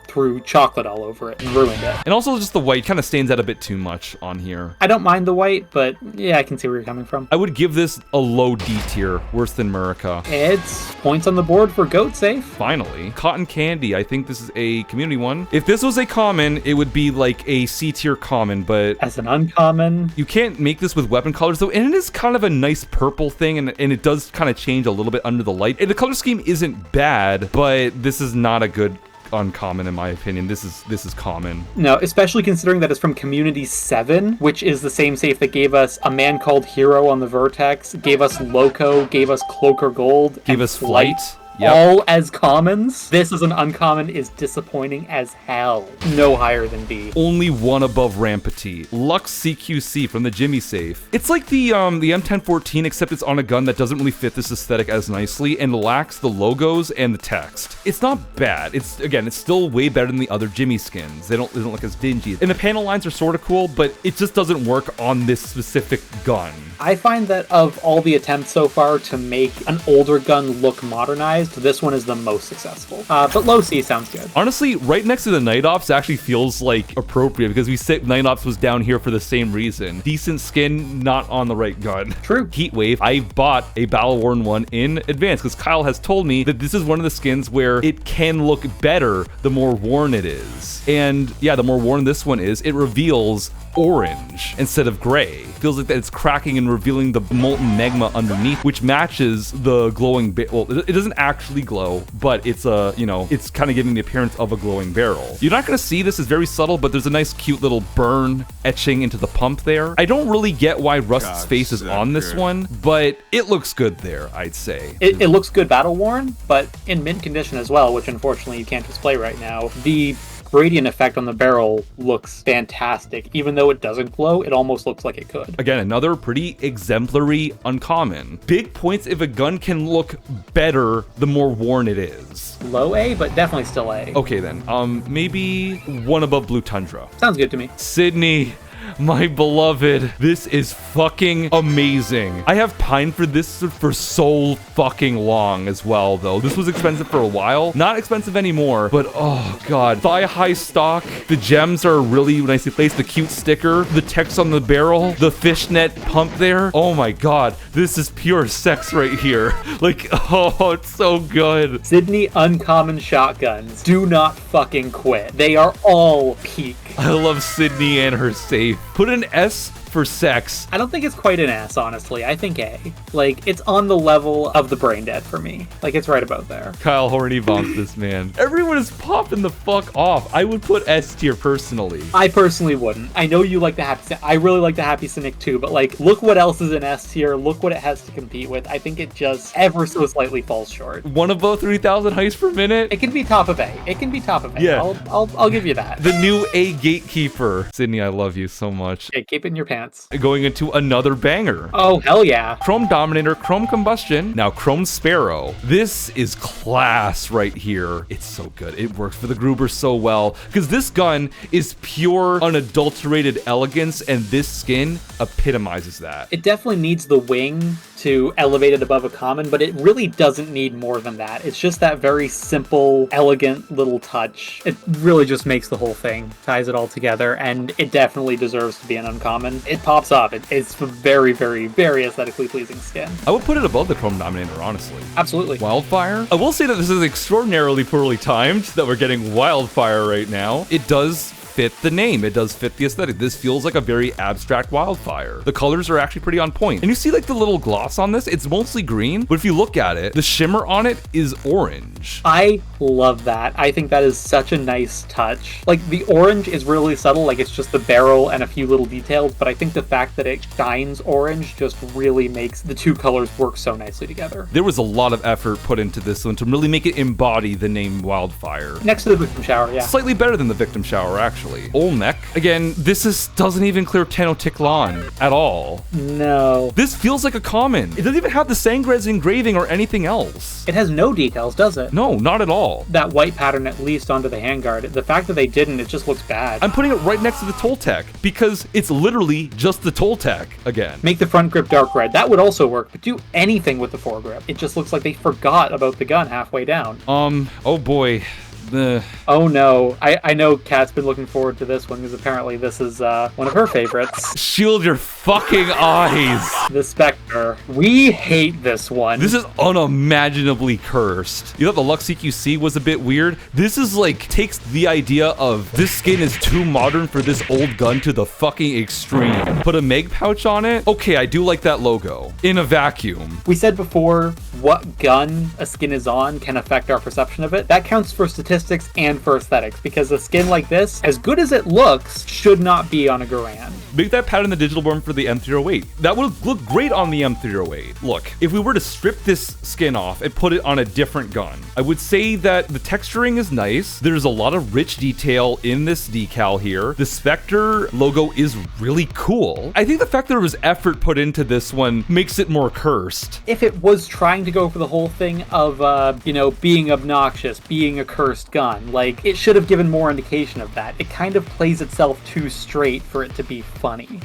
threw chocolate all over it and ruined it. And also just the white kind of stands out a bit too much on here. I don't mind the white, but yeah, I can see where you're coming from. I would give this a low D tier, worse than Murica. It's points on the board for goat safe. Finally. Cotton Candy, I think this is a community one. If this was a common, it would be like a C tier common, but as an uncommon, you can't make this with weapon colors though, and it is kind of a nice purple thing, and it does kind of change a little bit under the light. And the color scheme isn't bad, but this is not a good uncommon in my opinion. This is common. No, especially considering that it's from Community 7, which is the same safe that gave us A Man Called Hero on the Vertex, gave us Loco, gave us Cloaker Gold, gave us Flight. Yep. All as commons. This as an uncommon is disappointing as hell. No higher than B. Only one above Rampati. Lux CQC from the Jimmy safe. It's like the M1014, except it's on a gun that doesn't really fit this aesthetic as nicely and lacks the logos and the text. It's not bad. It's still way better than the other Jimmy skins. They don't look as dingy. And the panel lines are sort of cool, but it just doesn't work on this specific gun. I find that of all the attempts so far to make an older gun look modernized, this one is the most successful. But low C sounds good. Honestly, right next to the Night Ops actually feels like appropriate because we said Night Ops was down here for the same reason. Decent skin, not on the right gun. True. Heatwave, I bought a battle worn one in advance because Kyle has told me that this is one of the skins where it can look better the more worn it is. And yeah, the more worn this one is, it reveals orange instead of gray. Feels like that it's cracking and revealing the molten magma underneath, which matches the glowing well, it doesn't actually glow, but it's it's kind of giving the appearance of a glowing barrel. You're not going to see this, it's very subtle, but there's a nice cute little burn etching into the pump there. I don't really get why Rust's face is on this one, but it looks good there, I'd say. It looks good battle worn, but in mint condition as well, which unfortunately you can't display right now. The gradient effect on the barrel looks fantastic. Even though it doesn't glow, it almost looks like it could. Again, another pretty exemplary uncommon. Big points if a gun can look better the more worn it is. Low A, but definitely still A. Okay then, maybe one above Blue Tundra. Sounds good to me. Sydney, my beloved, this is fucking amazing. I have pined for this for so fucking long as well, though. This was expensive for a while. Not expensive anymore, but oh god. Thigh-high stock. The gems are really nicely placed. The cute sticker, the text on the barrel, the fishnet pump there. Oh my god. This is pure sex right here. Like, oh, it's so good. Sydney uncommon shotguns. Do not fucking quit. They are all peak. I love Sydney and her safe. Put an S for sex. I don't think it's quite an S, honestly. I think A. Like, it's on the level of the Brain Dead for me. Like, it's right about there. Kyle horny bombs this man. Everyone is popping the fuck off. I would put S tier personally. I personally wouldn't. I know you like the Happy Cynic. I really like the Happy Cynic too, but like, look what else is in S tier. Look what it has to compete with. I think it just ever so slightly falls short. One above 3,000 heists per minute? It can be top of A. It can be top of A. Yeah. I'll give you that. The new A gatekeeper. Sydney, I love you so much. Okay, keep it in your pants. Going into another banger. Oh, hell yeah. Chrome Dominator, Chrome Combustion, now Chrome Sparrow. This is class right here. It's so good. It works for the Gruber so well because this gun is pure, unadulterated elegance, and this skin epitomizes that. It definitely needs the wing to elevate it above a common, but it really doesn't need more than that. It's just that very simple, elegant little touch. It really just makes the whole thing, ties it all together, and it definitely deserves to be an uncommon. It pops up. It's a very, very, very aesthetically pleasing skin. I would put it above the Chrome Dominator, honestly. Absolutely. Wildfire? I will say that this is extraordinarily poorly timed that we're getting Wildfire right now. It does fit the name. It does fit the aesthetic. This feels like a very abstract Wildfire. The colors are actually pretty on point. And you see like the little gloss on this? It's mostly green, but if you look at it, the shimmer on it is orange. I love that. I think that is such a nice touch. Like the orange is really subtle, like it's just the barrel and a few little details, but I think the fact that it shines orange just really makes the two colors work so nicely together. There was a lot of effort put into this one to really make it embody the name Wildfire. Next to the Victim Shower, yeah. Slightly better than the Victim Shower, actually. Olmec, again, doesn't even clear Tenochtitlan at all. No. This feels like a common. It doesn't even have the Sangres engraving or anything else. It has no details, does it? No, not at all. That white pattern at least onto the handguard. The fact that they didn't, it just looks bad. I'm putting it right next to the Toltec because it's literally just the Toltec again. Make the front grip dark red. That would also work, but do anything with the foregrip. It just looks like they forgot about the gun halfway down. Oh boy. Oh no, I know Kat's been looking forward to this one because apparently this is one of her favorites. Shield your fucking eyes. The Spector. We hate this one. This is unimaginably cursed. You thought the Lux CQC was a bit weird? This is like, takes the idea of this skin is too modern for this old gun to the fucking extreme. Put a Meg pouch on it? Okay, I do like that logo. In a vacuum. We said before, what gun a skin is on can affect our perception of it. That counts for statistics and for aesthetics, because a skin like this, as good as it looks, should not be on a Garand. Make that pattern the digital burn for the M308. That would look great on the M308. Look, if we were to strip this skin off and put it on a different gun, I would say that the texturing is nice. There's a lot of rich detail in this decal here. The Spector logo is really cool. I think the fact that there was effort put into this one makes it more cursed. If it was trying to go for the whole thing of, being obnoxious, being a cursed gun, like, it should have given more indication of that. It kind of plays itself too straight for it to be funny.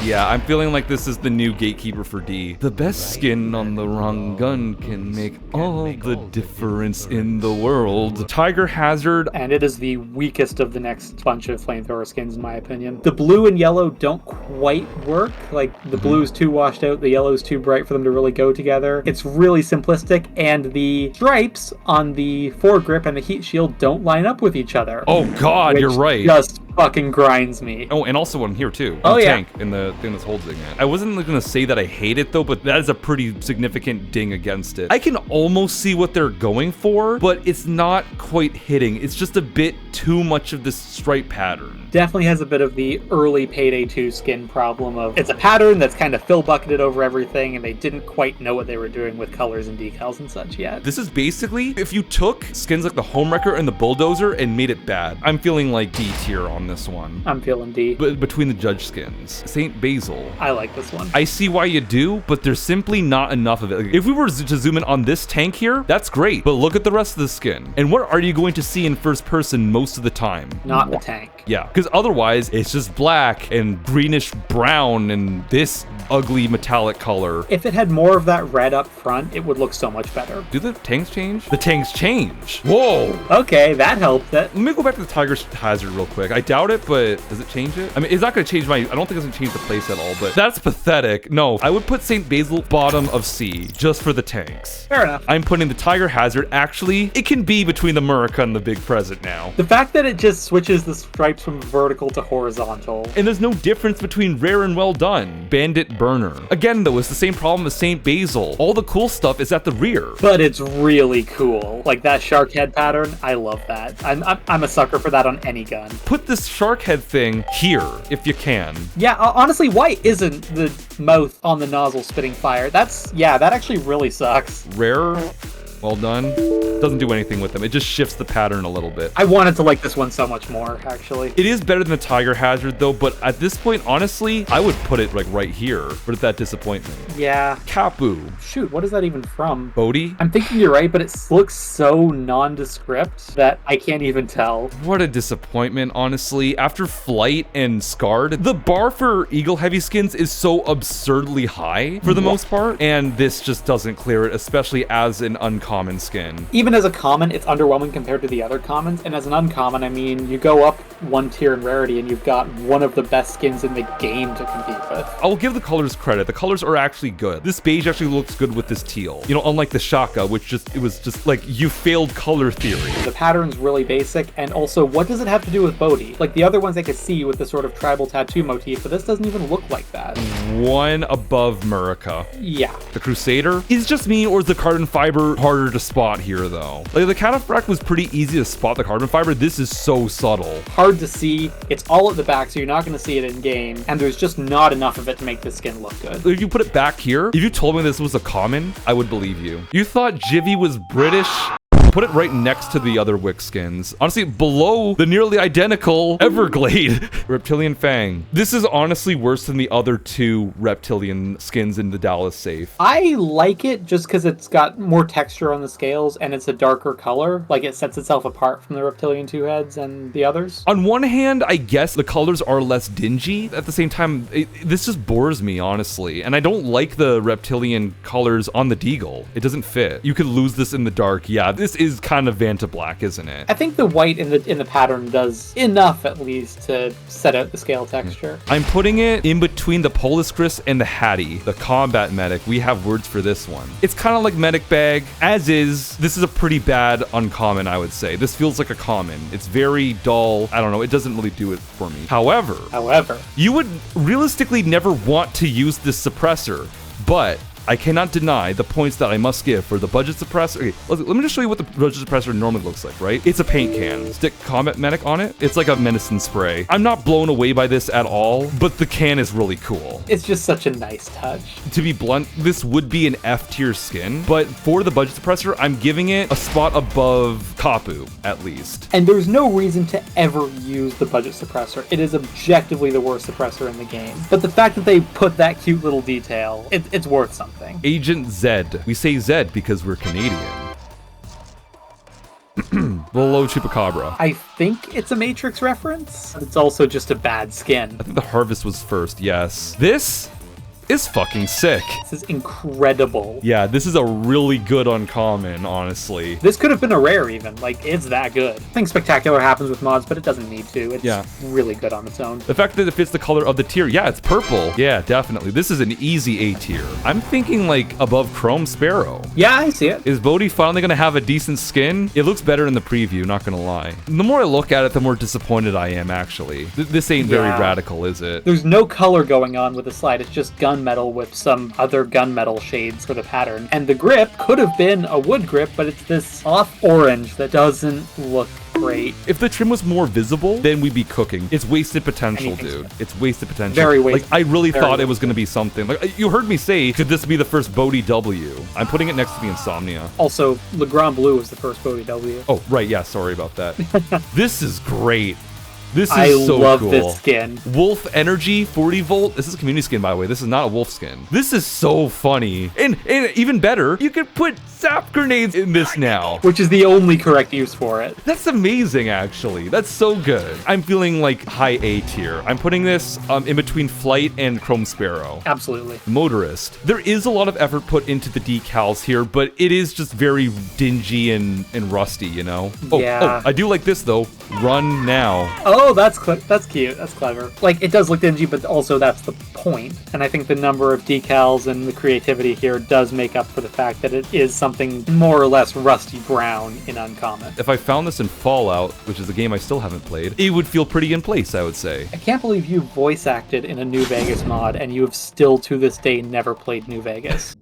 Yeah, I'm feeling like this is the new gatekeeper for D. The best skin on the wrong gun can make all the difference in the world. Tiger Hazard. And it is the weakest of the next bunch of flamethrower skins, in my opinion. The blue and yellow don't quite work. Like, the blue is too washed out, the yellow is too bright for them to really go together. It's really simplistic, and the stripes on the foregrip and the heat shield don't line up with each other. Oh god, you're right. Just fucking grinds me. Oh, and also one here too. Oh yeah. Tank in the thing that's holding it. I wasn't gonna say that I hate it though, but that is a pretty significant ding against it. I can almost see what they're going for, but it's not quite hitting. It's just a bit too much of this stripe pattern. Definitely has a bit of the early Payday 2 skin problem of it's a pattern that's kind of fill-bucketed over everything, and they didn't quite know what they were doing with colors and decals and such yet. This is basically if you took skins like the Homewrecker and the Bulldozer and made it bad. I'm feeling like D tier on this one. I'm feeling D. But between the judge skins. St. Basil. I like this one. I see why you do, but there's simply not enough of it. Like, if we were to zoom in on this tank here, that's great, but look at the rest of the skin. And what are you going to see in first person most of the time? Not the tank. Yeah, because otherwise it's just black and greenish brown and this ugly metallic color. If it had more of that red up front, it would look so much better. Do the tanks change? The tanks change. Whoa. Okay, that helped it. Let me go back to the Tiger Hazard real quick. I doubt it, but does it change it? I mean, it's not going to change I don't think it's going to change the place at all, but that's pathetic. No, I would put St. Basil bottom of C just for the tanks. Fair enough. I'm putting the Tiger Hazard. Actually, it can be between the Murica and the Big Present now. The fact that it just switches the stripes from vertical to horizontal. And there's no difference between rare and well done. Bandit Burner. Again, though, it's the same problem as St. Basil. All the cool stuff is at the rear. But it's really cool. Like that shark head pattern, I love that. I'm a sucker for that on any gun. Put this shark head thing here, if you can. Yeah, honestly, why isn't the mouth on the nozzle spitting fire? That actually really sucks. Rare, well done. Doesn't do anything with them. It just shifts the pattern a little bit. I wanted to like this one so much more, actually. It is better than the Tiger Hazard, though, but at this point, honestly, I would put it like right here for that disappointment. Yeah. Kapu. Shoot, what is that even from? Bodie? I'm thinking you're right, but it looks so nondescript that I can't even tell. What a disappointment, honestly. After Flight and Scarred, the bar for Eagle Heavy skins is so absurdly high for the most part, and this just doesn't clear it, especially as an uncommon skin. Even even as a common, it's underwhelming compared to the other commons, and as an uncommon, I mean, you go up one tier in rarity and you've got one of the best skins in the game to compete with. I'll give the colors credit. The colors are actually good. This beige actually looks good with this teal. You know, unlike the Shaka, which it was just like, you failed color theory. The pattern's really basic, and also, what does it have to do with Bodie? Like, the other ones I could see with the sort of tribal tattoo motif, but this doesn't even look like that. One above Murica. Yeah. The Crusader? Is it just me, or is the carbon fiber harder to spot here, though? Like, the Cataphract was pretty easy to spot the carbon fiber. This is so subtle. Hard to see. It's all at the back, so you're not going to see it in game, and there's just not enough of it to make this skin look good. If you put it back here, if you told me this was a common, I would believe you. You thought Jivvy was British? Put it right next to the other Wick skins. Honestly, below the nearly identical Everglade. Reptilian Fang. This is honestly worse than the other two Reptilian skins in the Dallas safe. I like it just because it's got more texture on the scales and it's a darker color. Like, it sets itself apart from the Reptilian two heads and the others. On one hand, I guess the colors are less dingy. At the same time, this just bores me, honestly. And I don't like the Reptilian colors on the Deagle. It doesn't fit. You could lose this in the dark. Yeah, this is kind of Vanta Black, isn't it? I think the white in the pattern does enough, at least, to set out the scale texture. I'm putting it in between the Poliscris and the Hattie, the combat medic. We have words for this one. It's kind of like medic bag, as is. This is a pretty bad uncommon, I would say. This feels like a common. It's very dull. I don't know. It doesn't really do it for me. However, you would realistically never want to use this suppressor, but I cannot deny the points that I must give for the budget suppressor. Okay, let me just show you what the budget suppressor normally looks like, right? It's a paint can. Stick combat medic on it. It's like a medicine spray. I'm not blown away by this at all, but the can is really cool. It's just such a nice touch. To be blunt, this would be an F tier skin, but for the budget suppressor, I'm giving it a spot above Kapu, at least. And there's no reason to ever use the budget suppressor. It is objectively the worst suppressor in the game. But the fact that they put that cute little detail, it's worth something. Agent Zed. We say Zed because we're Canadian. Lolo Chupacabra. I think it's a Matrix reference. It's also just a bad skin. I think the Harvest was first, yes. This is fucking sick. This is incredible. Yeah, this is a really good uncommon, honestly. This could have been a rare even. Like, it's that good. I think spectacular happens with mods, but it doesn't need to. It's really good on its own. The fact that it fits the color of the tier, yeah, it's purple. Yeah, definitely. This is an easy A tier. I'm thinking like above Chrome Sparrow. Yeah, I see it. Is Bodie finally gonna have a decent skin? It looks better in the preview, not gonna lie. The more I look at it, the more disappointed I am, actually. This ain't very radical, is it? There's no color going on with the slide. It's just gunmetal with some other gunmetal shades for the pattern. And the grip could have been a wood grip, but it's this off orange that doesn't look great. If the trim was more visible, then we'd be cooking. It's wasted potential, dude. It's wasted potential. Very wasted. Like, I really thought it was going to be something. Like, you heard me say, could this be the first Bodie W? I'm putting it next to the Insomnia. Also, Le Grand Bleu was the first Bodie W. Oh, right. Yeah, sorry about that. This is great. This is so cool. I love this skin. Wolf Energy 40 volt. This is a community skin, by the way. This is not a wolf skin. This is so funny. And even better, you can put sap grenades in this now. Which is the only correct use for it. That's amazing, actually. That's so good. I'm feeling like high A tier. I'm putting this in between Flight and Chrome Sparrow. Absolutely. Motorist. There is a lot of effort put into the decals here, but it is just very dingy and rusty, you know? Yeah. I do like this, though. Run now. Oh, that's cute. That's clever. Like, it does look dingy, but also that's the point. And I think the number of decals and the creativity here does make up for the fact that it is something more or less rusty brown in uncommon. If I found this in Fallout, which is a game I still haven't played, it would feel pretty in place, I would say. I can't believe you voice acted in a New Vegas mod and you have still to this day never played New Vegas.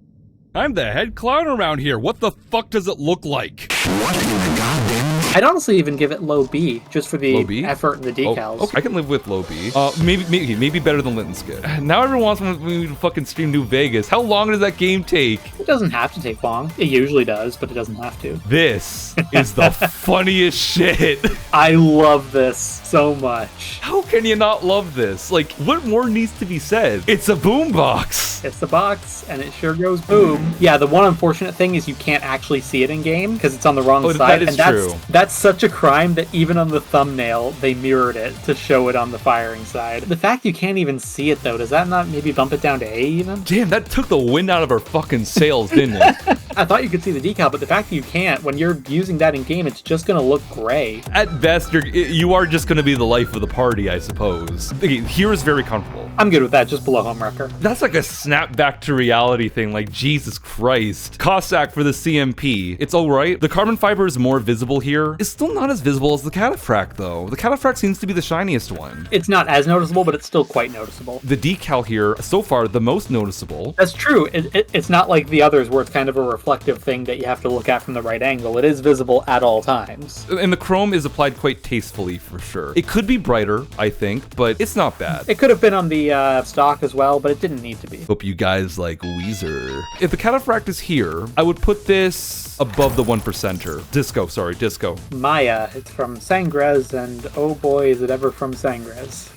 I'm the head clown around here. What the fuck does it look like? What in the goddamn... I'd honestly even give it low B, just for the effort and the decals. Oh, okay. I can live with low B. Maybe better than Linton's Skid. Now everyone wants me to fucking stream New Vegas. How long does that game take? It doesn't have to take long. It usually does, but it doesn't have to. This is the funniest shit. I love this so much. How can you not love this? Like, what more needs to be said? It's a boombox. It's the box, and it sure goes boom. Yeah, the one unfortunate thing is you can't actually see it in game because it's on the wrong side. That is true. That's such a crime that even on the thumbnail, they mirrored it to show it on the firing side. The fact you can't even see it, though, does that not maybe bump it down to A even? Damn, that took the wind out of our fucking sails, didn't it? I thought you could see the decal, but the fact that you can't, when you're using that in game, it's just gonna look gray. At best, you are just gonna be the life of the party, I suppose. Here is very comfortable. I'm good with that, just below homewrecker. That's like a snap back to reality thing, like Jesus Christ. Cossack for the CMP. It's alright. The carbon fiber is more visible here. It's still not as visible as the Cataphract though. The Cataphract seems to be the shiniest one. It's not as noticeable, but it's still quite noticeable. The decal here, so far, the most noticeable. That's true. It's not like the others where it's kind of a reflective thing that you have to look at from the right angle. It is visible at all times. And the chrome is applied quite tastefully for sure. It could be brighter, I think, but it's not bad. It could have been on the stock as well, but it didn't need to be. Hope you guys like Weezer. If the Cataphract is here, I would put this above the 1%er. Disco. Maya, it's from Sangres, and oh boy, is it ever from Sangres.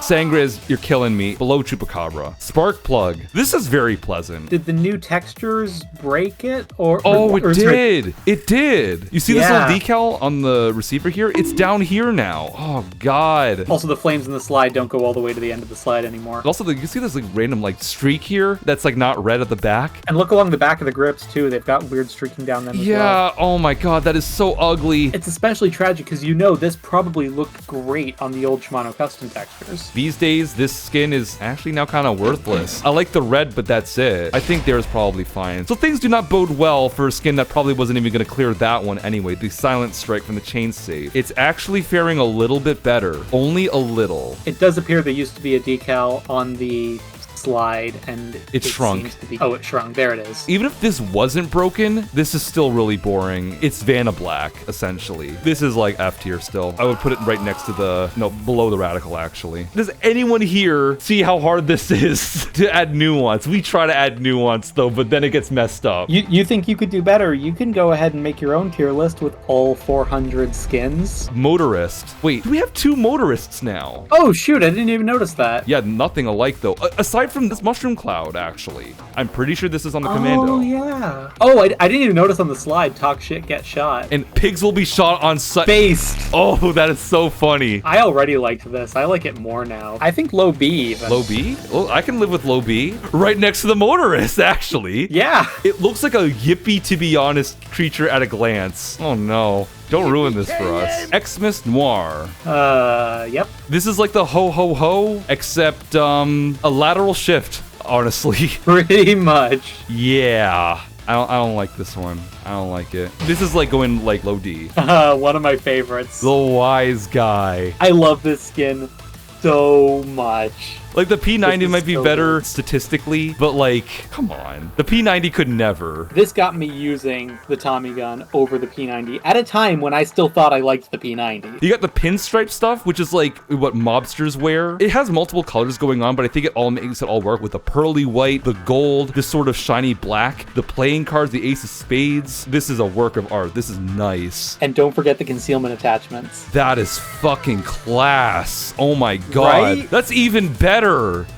Sangres, you're killing me. Below Chupacabra. Spark Plug. This is very pleasant. Did the new textures break it? It did. It did. You see this Yeah. little decal on the receiver here? It's down here now. Oh, God. Also, the flames in the slide don't go all the way to the end of the slide anymore. Also, you see this like random like streak here that's like not red at the back? And look along the back of the grips too. They've got weird streaking down them as well. Yeah, oh my God, that is so ugly. It's especially tragic because you know this probably looked great on the old Shimano custom textures. These days, this skin is actually now kind of worthless. I like the red, but that's it. I think theirs probably fine. So things do not bode well for a skin that probably wasn't even going to clear that one anyway. The Silent Strike from the Chain Save. It's actually faring a little bit better. Only a little. It does appear there used to be a decal on the slide and it shrunk. Seems to be, it shrunk. There it is. Even if this wasn't broken, this is still really boring. It's Vanna Black, essentially. This is like F tier still. I would put it right next to below the Radical, actually. Does anyone here see how hard this is to add nuance? We try to add nuance, though, but then it gets messed up. You think you could do better? You can go ahead and make your own tier list with all 400 skins. Motorist. Wait, we have 2 Motorists now. Oh, shoot, I didn't even notice that. Yeah, nothing alike, though. Aside from this mushroom cloud, actually. I'm pretty sure this is on the Commando. Oh, yeah. Oh, I didn't even notice on the slide, talk shit, get shot. And pigs will be shot on sight. Based. Oh, that is so funny. I already liked this. I like it more now. I think low B even. Low B? Well, I can live with low B. Right next to the Motorist, actually. Yeah. It looks like a yippy, to be honest, creature at a glance. Oh, no. Don't ruin this for us. Xmas Noir. Yep. This is like the ho-ho-ho, except, a lateral shift, honestly. Pretty much. Yeah. I don't like this one. I don't like it. This is like going like low D. One of my favorites. The wise guy. I love this skin so much. Like, the P90 might be so better good. statistically, but, like, come on. The P90 could never. This got me using the Tommy gun over the P90 at a time when I still thought I liked the P90. You got the pinstripe stuff, which is, like, what mobsters wear. It has multiple colors going on, but I think it all makes it all work with the pearly white, the gold, this sort of shiny black, the playing cards, the ace of spades. This is a work of art. This is nice. And don't forget the concealment attachments. That is fucking class. Oh my god. Right? That's even better.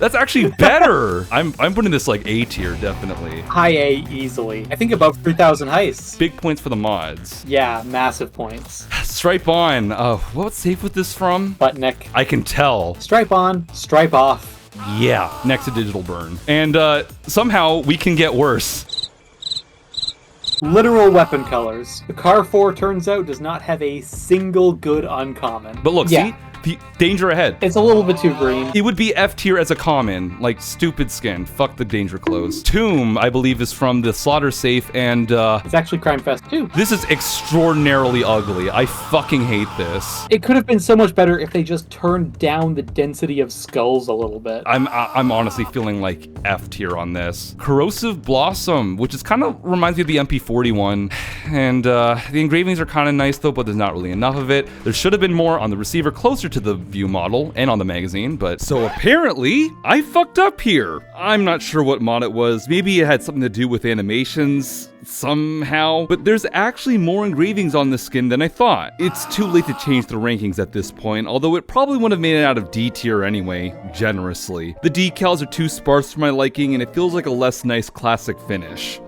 That's actually better. I'm putting this like A tier, definitely. High A easily. I think above 3,000 heists. Big points for the mods. Yeah, massive points. Stripe on. What's safe with this from? Buttnick. I can tell. Stripe on, stripe off. Yeah, next to Digital Burn. And somehow we can get worse. Literal weapon colors. The Car 4 turns out does not have a single good uncommon. But look, yeah. see? The danger ahead. It's a little bit too green. It would be F tier as a common, like stupid skin. Fuck the danger clothes. Tomb, I believe, is from the Slaughter Safe, and it's actually Crime Fest too. This is extraordinarily ugly. I fucking hate this. It could have been so much better if they just turned down the density of skulls a little bit. I'm honestly feeling like F tier on this. Corrosive Blossom, which is kind of reminds me of the MP40 one, and the engravings are kind of nice though, but there's not really enough of it. There should have been more on the receiver closer to the view model and on the magazine, but so apparently I fucked up here. I'm not sure what mod it was. Maybe it had something to do with animations somehow, but there's actually more engravings on this skin than I thought. It's too late to change the rankings at this point, although it probably would have made it out of D tier anyway, generously. The decals are too sparse for my liking, and it feels like a less nice classic finish.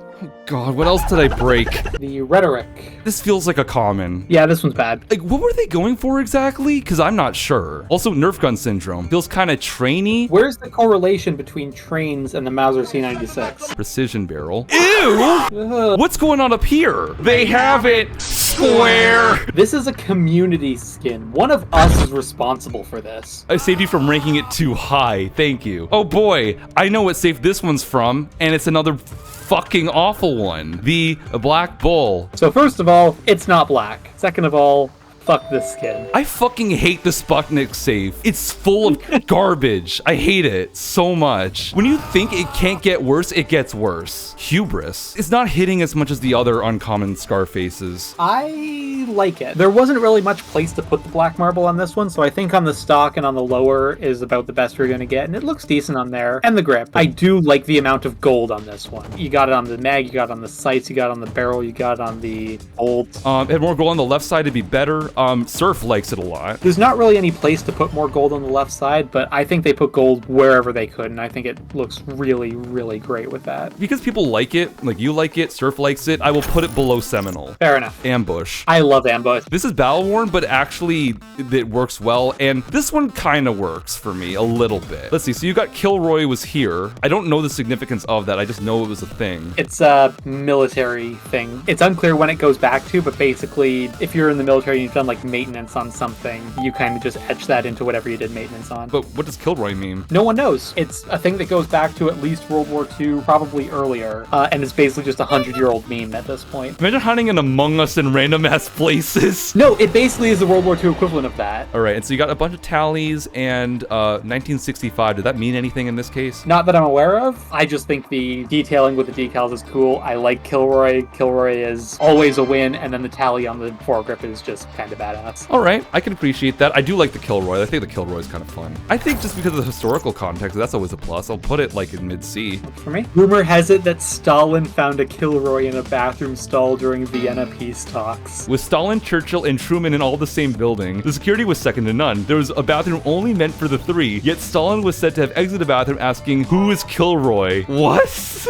God, what else did I break? The Rhetoric. This feels like a common. Yeah, this one's bad. Like, what were they going for exactly? Because I'm not sure. Also, Nerf gun syndrome. Feels kind of trainy. Where's the correlation between trains and the Mauser C96? Precision barrel. Ew! What's going on up here? They have it square. This is a community skin. One of us is responsible for this. I saved you from ranking it too high. Thank you. Oh boy, I know what safe this one's from, and it's another fucking awful one. The Black Bull. So first of all, it's not black. Second of all, fuck this skin. I fucking hate the Sputnik safe. It's full of garbage. I hate it so much. When you think it can't get worse, it gets worse. Hubris. It's not hitting as much as the other uncommon Scarfaces. I like it. There wasn't really much place to put the black marble on this one, so I think on the stock and on the lower is about the best you're gonna get, and it looks decent on there. And the grip. I do like the amount of gold on this one. You got it on the mag, you got it on the sights, you got it on the barrel, you got it on the bolt. Had more gold on the left side to be better. Surf likes it a lot. There's not really any place to put more gold on the left side, but I think they put gold wherever they could, and I think it looks really, really great with that. Because people like it, like you like it, Surf likes it, I will put it below Seminole. Fair enough. Ambush. I love Ambush. This is battle worn, but actually it works well, and this one kind of works for me a little bit. Let's see, so you got Kilroy was here. I don't know the significance of that, I just know it was a thing. It's a military thing. It's unclear when it goes back to, but basically, if you're in the military and you've done like maintenance on something, you kind of just etch that into whatever you did maintenance on. But what does Kilroy mean? No one knows. It's a thing that goes back to at least World War II, probably earlier, and it's basically just a 100-year-old meme at this point. Imagine hiding in Among Us in random ass places. No, it basically is the World War II equivalent of that. All right, and so you got a bunch of tallies and 1965. Did that mean anything in this case? Not that I'm aware of. I just think the detailing with the decals is cool. I like Kilroy. Kilroy is always a win, and then the tally on the foregrip is just kind of badass. All right, I can appreciate that. I do like the Kilroy. I think the Kilroy is kind of fun. I think just because of the historical context, that's always a plus. I'll put it like in mid-C. For me, rumor has it that Stalin found a Kilroy in a bathroom stall during Vienna peace talks. With Stalin, Churchill, and Truman in all the same building, the security was second to none. There was a bathroom only meant for the three, yet Stalin was said to have exited the bathroom asking, "Who is Kilroy?" What?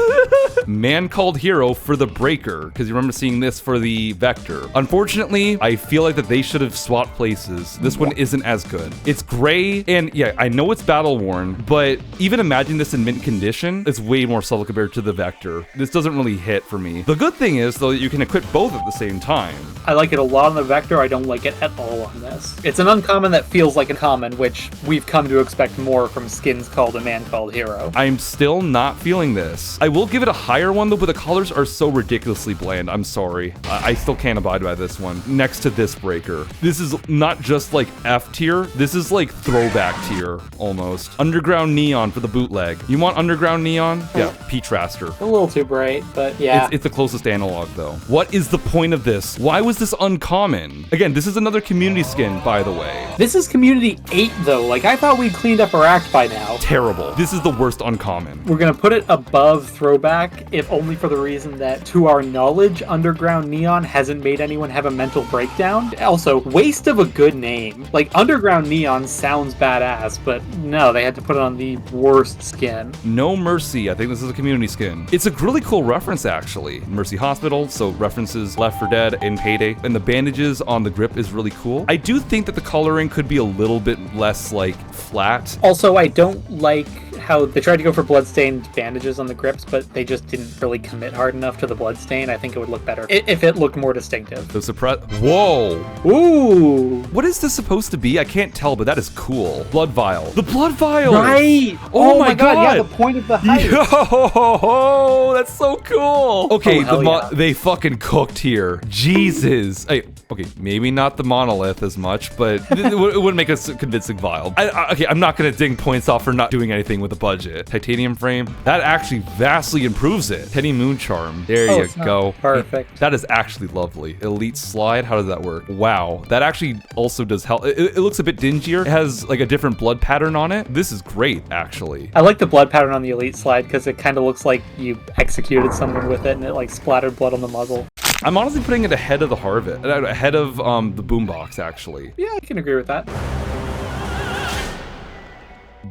Man called hero for the breaker, because you remember seeing this for the vector. Unfortunately, I feel like that they should have swapped places. This one isn't as good. It's gray, and yeah, I know it's battle worn, but even imagining this in mint condition, it's way more subtle compared to the vector. This doesn't really hit for me. The good thing is, though, you can equip both at the same time. I like it a lot on the vector. I don't like it at all on this. It's an uncommon that feels like a common, which we've come to expect more from skins called A Man Called Hero. I'm still not feeling this. I will give it a higher one, though, but the colors are so ridiculously bland. I'm sorry. I still can't abide by this one. Next to this breaker. This is not just like F tier. This is like throwback tier, almost. Underground Neon for the bootleg. You want Underground Neon? Yeah, Peach Raster. A little too bright, but yeah. It's the closest analog, though. What is the point of this? Why was this uncommon? Again, this is another community skin, by the way. This is Community 8, though. Like, I thought we'd cleaned up our act by now. Terrible. This is the worst uncommon. We're gonna put it above throwback, if only for the reason that, to our knowledge, Underground Neon hasn't made anyone have a mental breakdown. Also, waste of a good name. Like, Underground Neon sounds badass, but no, they had to put it on the worst skin. No Mercy. I think this is a community skin. It's a really cool reference, actually. Mercy Hospital, so references Left 4 Dead and Payday. And the bandages on the grip is really cool. I do think that the coloring could be a little bit less, like, flat. Also, I don't like how they tried to go for bloodstained bandages on the grips, but they just didn't really commit hard enough to the bloodstain. I think it would look better if it looked more distinctive. The suppress. Whoa! Ooh! What is this supposed to be? I can't tell, but that is cool. Blood vial. The blood vial! Right! Oh my god! Yeah, the point of the height. Yo, that's so cool. Okay, yeah. They fucking cooked here. Jesus. Okay, maybe not the monolith as much, but it wouldn't make a convincing vial. Okay, I'm not gonna ding points off for not doing anything with the budget. Titanium frame, that actually vastly improves it. Teddy Moon Charm, there you go. Perfect. That is actually lovely. Elite slide, how does that work? Wow, that actually also does help. It looks a bit dingier. It has like a different blood pattern on it. This is great, actually. I like the blood pattern on the Elite slide because it kind of looks like you executed someone with it and it like splattered blood on the muzzle. I'm honestly putting it ahead of the Harvest, ahead of the boombox, actually. Yeah, I can agree with that.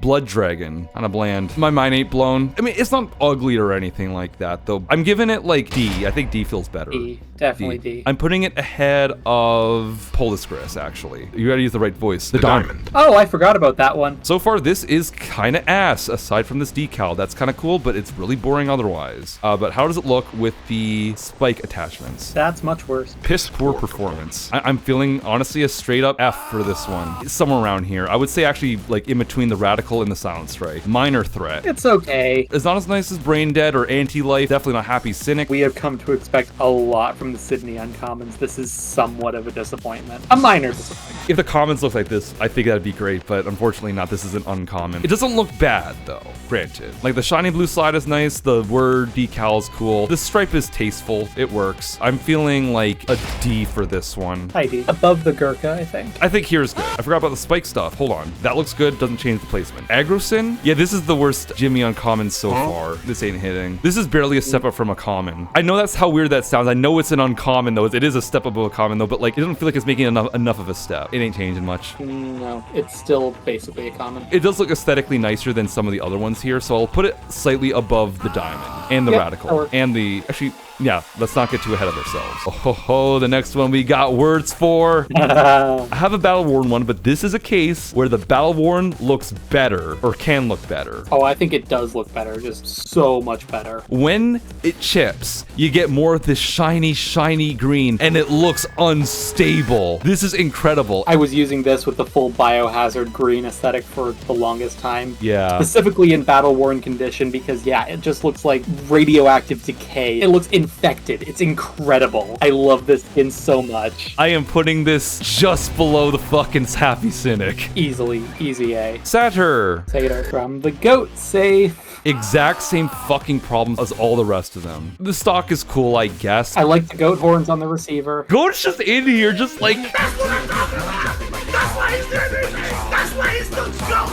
Blood Dragon. Kind of bland. My mind ain't blown. I mean, it's not ugly or anything like that, though. I'm giving it like D. I think D feels better. D. Definitely D. I'm putting it ahead of Polisgris, actually. You gotta use the right voice. The Diamond. Oh, I forgot about that one. So far, this is kind of ass, aside from this decal. That's kind of cool, but it's really boring otherwise. But how does it look with the spike attachments? That's much worse. Piss poor performance. I'm feeling, honestly, a straight up F for this one. It's somewhere around here. I would say actually like in between the Radical and the Silent Strike. Minor threat. It's okay. It's not as nice as Brain Dead or Anti-Life. Definitely not Happy Cynic. We have come to expect a lot from the Sydney Uncommons. This is somewhat of a disappointment. A minor disappointment. If the commons look like this, I think that'd be great, but unfortunately not. This is an uncommon. It doesn't look bad, though, granted. Like, the shiny blue slide is nice. The word decal is cool. The stripe is tasteful. It works. I'm feeling like a D for this one. High D. Above the Gurkha, I think. I think here's good. I forgot about the spike stuff. Hold on. That looks good. Doesn't change the placement. Agrocin? Yeah, this is the worst Jimmy uncommon so far. This ain't hitting. This is barely a step up from a common. I know that's how weird that sounds. I know it's an uncommon, though. It is a step above a common, though, but like, it doesn't feel like it's making enough of a step. It ain't changing much. No, it's still basically a common. It does look aesthetically nicer than some of the other ones here, so I'll put it slightly above the Diamond and the Radical and the... Actually, yeah, let's not get too ahead of ourselves. Oh, ho, ho, the next one we got words for. I have a Battle Worn one, but this is a case where the Battle Worn looks better, or can look better. Oh, I think it does look better, just so much better. When it chips, you get more of this shiny, shiny green, and it looks unstable. This is incredible. I was using this with the full biohazard green aesthetic for the longest time. Yeah. Specifically in Battle Worn condition, because yeah, it just looks like radioactive decay. It looks infected. It's incredible. I love this skin so much. I am putting this just below the fucking Happy Cynic. Easily. Easy A. Satyr. Satyr. From the goat safe. Exact same fucking problems as all the rest of them. The stock is cool, I guess. I like the goat horns on the receiver. Goat's just in here, just like... That's what I'm talking about! That's why he's doing it! That's why he's the goat!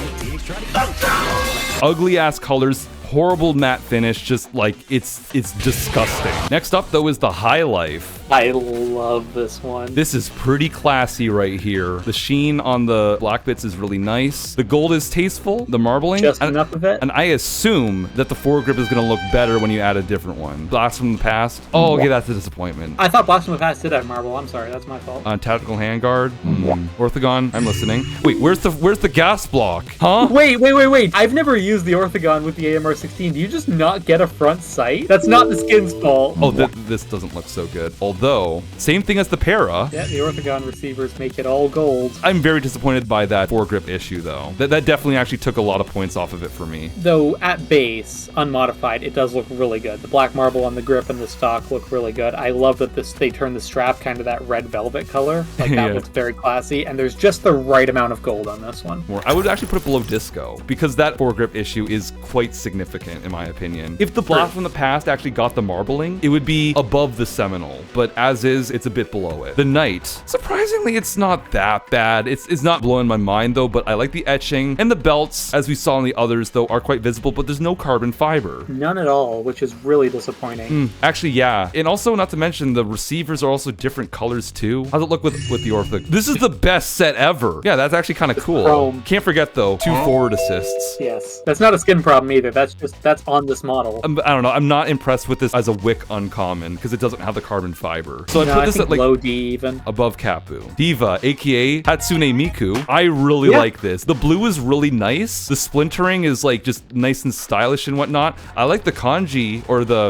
Ugly ass colors, horrible matte finish, just like it's disgusting. Next up though is the High Life. I love this one. This is pretty classy right here. The sheen on the black bits is really nice. The gold is tasteful, the marbling. Just enough of it. And I assume that the foregrip is gonna look better when you add a different one. Blast from the Past. Oh, okay, that's a disappointment. I thought Blast from the Past did have marble. I'm sorry, that's my fault. Tactical Handguard. Orthogon, I'm listening. Wait, where's the gas block? Huh? Wait. I've never used the Orthogon with the AMR-16. Do you just not get a front sight? That's not the skin's fault. Oh, this doesn't look so good. Although, same thing as the Para. Yeah, the Orthogon receivers make it all gold. I'm very disappointed by that foregrip issue, though. That definitely actually took a lot of points off of it for me. Though, at base, unmodified, it does look really good. The black marble on the grip and the stock look really good. I love that they turned the strap kind of that red velvet color. Like, that looks very classy, and there's just the right amount of gold on this one. I would actually put it below Disco, because that foregrip issue is quite significant, in my opinion. If the Blast from the Past actually got the marbling, it would be above the Seminole, but as is, it's a bit below it. The Knight, surprisingly, it's not that bad. It's not blowing my mind, though, but I like the etching, and the belts, as we saw in the others, though, are quite visible, but there's no carbon fiber. None at all, which is really disappointing. Actually, yeah. And also, not to mention, the receivers are also different colors, too. How's it look with the Ortho? This is the best set ever. Yeah, that's actually kind of cool. Chrome. Can't forget, though, 2 forward assists. Yes. That's not a skin problem either. That's on this model. I don't know. I'm not impressed with this as a Wick uncommon because it doesn't have the carbon fiber. So I put this at like low D even. Above Kapu. Diva, aka Hatsune Miku. I really like this. The blue is really nice. The splintering is like just nice and stylish and whatnot. I like the kanji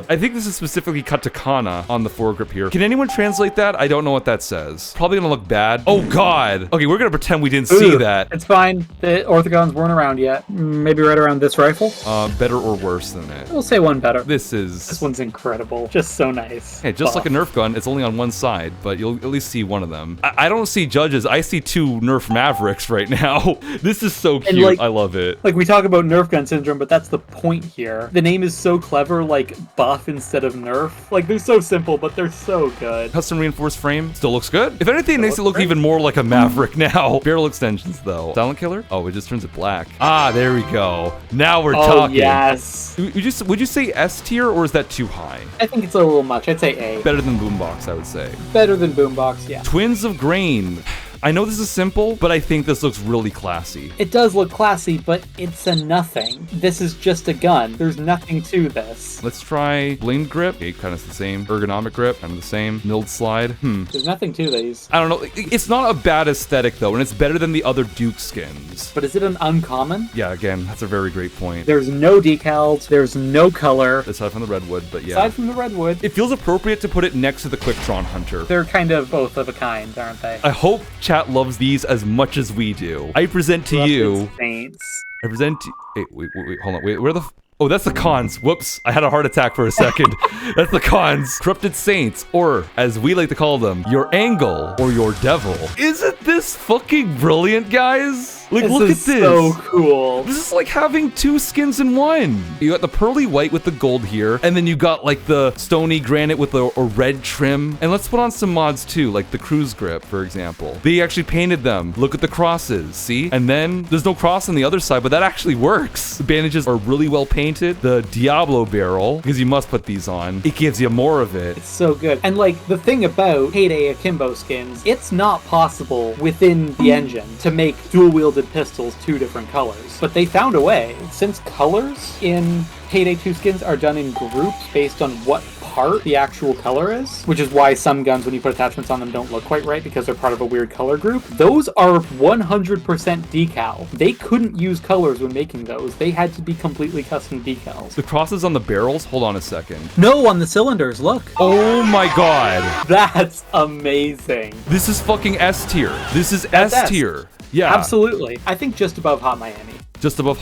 I think this is specifically katakana on the foregrip here. Can anyone translate that? I don't know what that says. Probably gonna look bad. Oh God. Okay, we're gonna pretend we didn't see that. It's fine. The Orthogons weren't around yet. Maybe right around this rifle. Better or worse than it? We'll say one better. This one's incredible. Just so nice. Hey, just like a Nerf gun, it's only on one side, but you'll at least see one of them. I don't see judges. I see 2 Nerf Mavericks right now. This is so cute. Like, I love it. Like, we talk about Nerf gun syndrome, but that's the point here. The name is so clever, like buff instead of Nerf. Like, they're so simple, but they're so good. Custom reinforced frame still looks good. If anything, it makes it look even more like a Maverick now. Barrel extensions, though. Silent Killer? Oh, it just turns it black. Ah, there we go. Now we're talking. Yes. Would you say S tier, or is that too high? I think it's a little much. I'd say A. Better than Boombox, I would say. Better than Boombox, yeah. Twins of Grain. I know this is simple, but I think this looks really classy. It does look classy, but it's a nothing. This is just a gun. There's nothing to this. Let's try blinged grip. Okay, kind of the same. Ergonomic grip, kind of the same. Milled slide. There's nothing to these. I don't know. It's not a bad aesthetic though, and it's better than the other Duke skins. But is it an uncommon? Yeah, again, that's a very great point. There's no decals. There's no color. Aside from the redwood, but yeah. Aside from the redwood. It feels appropriate to put it next to the Quicktron Hunter. They're kind of both of a kind, aren't they? I hope chat loves these as much as we do. I present to you... Saints. I present to... Wait, hold on. Wait, where the... Oh, that's the cons. Whoops. I had a heart attack for a second. That's the cons. Corrupted Saints, or as we like to call them, your angle or your devil. Isn't this fucking brilliant, guys? Like, look at this. So cool. This is like having two skins in one. You got the pearly white with the gold here, and then you got like the stony granite with a red trim. And let's put on some mods too, like the cruise grip, for example. They actually painted them. Look at the crosses, see? And then there's no cross on the other side, but that actually works. The bandages are really well painted. The Diablo barrel, because you must put these on, it gives you more of it. It's so good. And like the thing about Payday Akimbo skins, it's not possible within the engine to make dual-wielded pistols two different colors. But they found a way. Since colors in Payday 2 skins are done in groups based on what part the actual color is, which is why some guns, when you put attachments on them, don't look quite right because they're part of a weird color group. Those are 100% decal. They couldn't use colors when making those. They had to be completely custom decals. The crosses on the barrels, hold on a second. No, on the cylinders, look. Oh my god. That's amazing. This is fucking S tier. This is S tier. Yeah. Absolutely. I think just above Hot Miami. Just above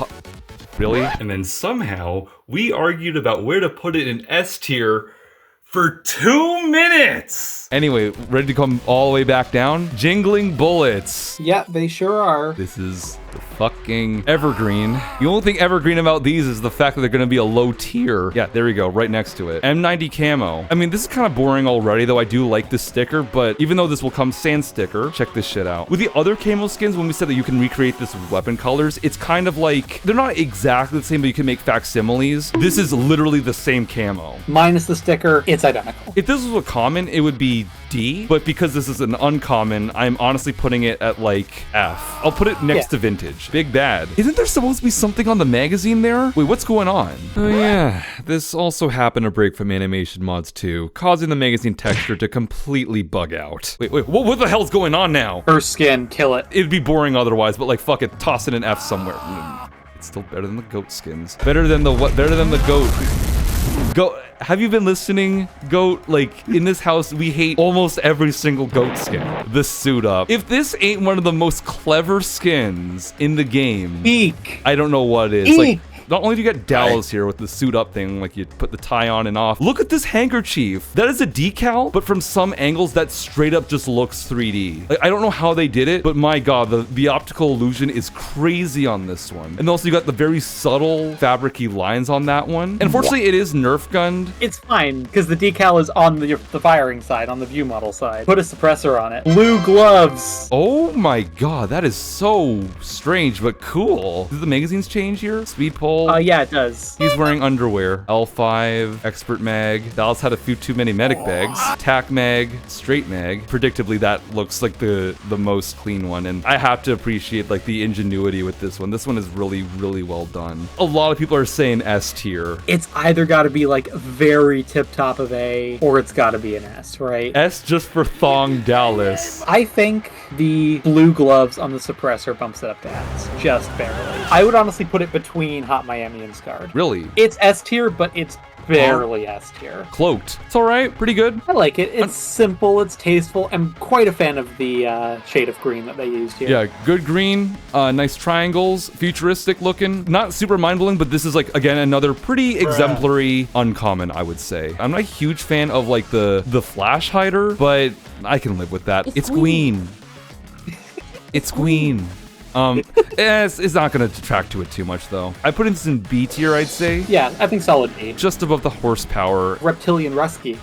Really? And then somehow we argued about where to put it in S tier for 2 minutes. Anyway, ready to come all the way back down? Jingling Bullets. Yeah, they sure are. This is the fucking evergreen. The only thing evergreen about these is the fact that they're gonna be a low tier. Yeah, there we go, right next to it. M90 camo. I mean, this is kind of boring already, though I do like this sticker, but even though this will come sand sticker, check this shit out. With the other camo skins, when we said that you can recreate this with weapon colors, it's kind of like, they're not exactly the same, but you can make facsimiles. This is literally the same camo. Minus the sticker, it's identical. If this was a common, it would be D, but because this is an uncommon, I'm honestly putting it at like F. I'll put it next to vintage. Big bad. Isn't there supposed to be something on the magazine there? Wait, what's going on? Oh yeah, this also happened to break from animation mods too, causing the magazine texture to completely bug out. Wait, what the hell's going on now? Her skin, kill it. It'd be boring otherwise, but like fuck it, toss it an F somewhere. It's still better than the goat skins. Better than the what? Better than the goat. Goat. Have you been listening, Goat? Like, in this house, we hate almost every single Goat skin. The suit up. If this ain't one of the most clever skins in the game, Eek. I don't know what is. Eek. Like, not only do you get Dallas here with the suit up thing, like you put the tie on and off. Look at this handkerchief. That is a decal, but from some angles that straight up just looks 3D. Like, I don't know how they did it, but my god, the optical illusion is crazy on this one. And also you got the very subtle fabric-y lines on that one. And unfortunately, it is Nerf gunned. It's fine, because the decal is on the firing side, on the view model side. Put a suppressor on it. Blue gloves. Oh my god, that is so strange, but cool. Did the magazines change here? Speed pole? Yeah, it does. He's wearing underwear. L5, expert mag. Dallas had a few too many medic bags. Tac mag, straight mag. Predictably, that looks like the most clean one, and I have to appreciate like the ingenuity with this one. This one is really, really well done. A lot of people are saying S tier. It's either got to be like very tip top of A, or it's got to be an S, right? S just for Thong Dallas. I think the blue gloves on the suppressor bumps it up to S, just barely. I would honestly put it between Hot Miami and Scarred. Really? It's S tier, but it's barely S tier. Cloaked. It's all right. Pretty good. I like it. It's simple. It's tasteful. I'm quite a fan of the shade of green that they used here. Yeah, good green. Nice triangles. Futuristic looking. Not super mind-blowing, but this is like, again, another pretty exemplary uncommon, I would say. I'm not a huge fan of like the flash hider, but I can live with that. It's Queen. It's Queen. It's not gonna detract to it too much though. I put it in B tier, I'd say. Yeah, I think solid B. Just above the horsepower. Reptilian Rusky.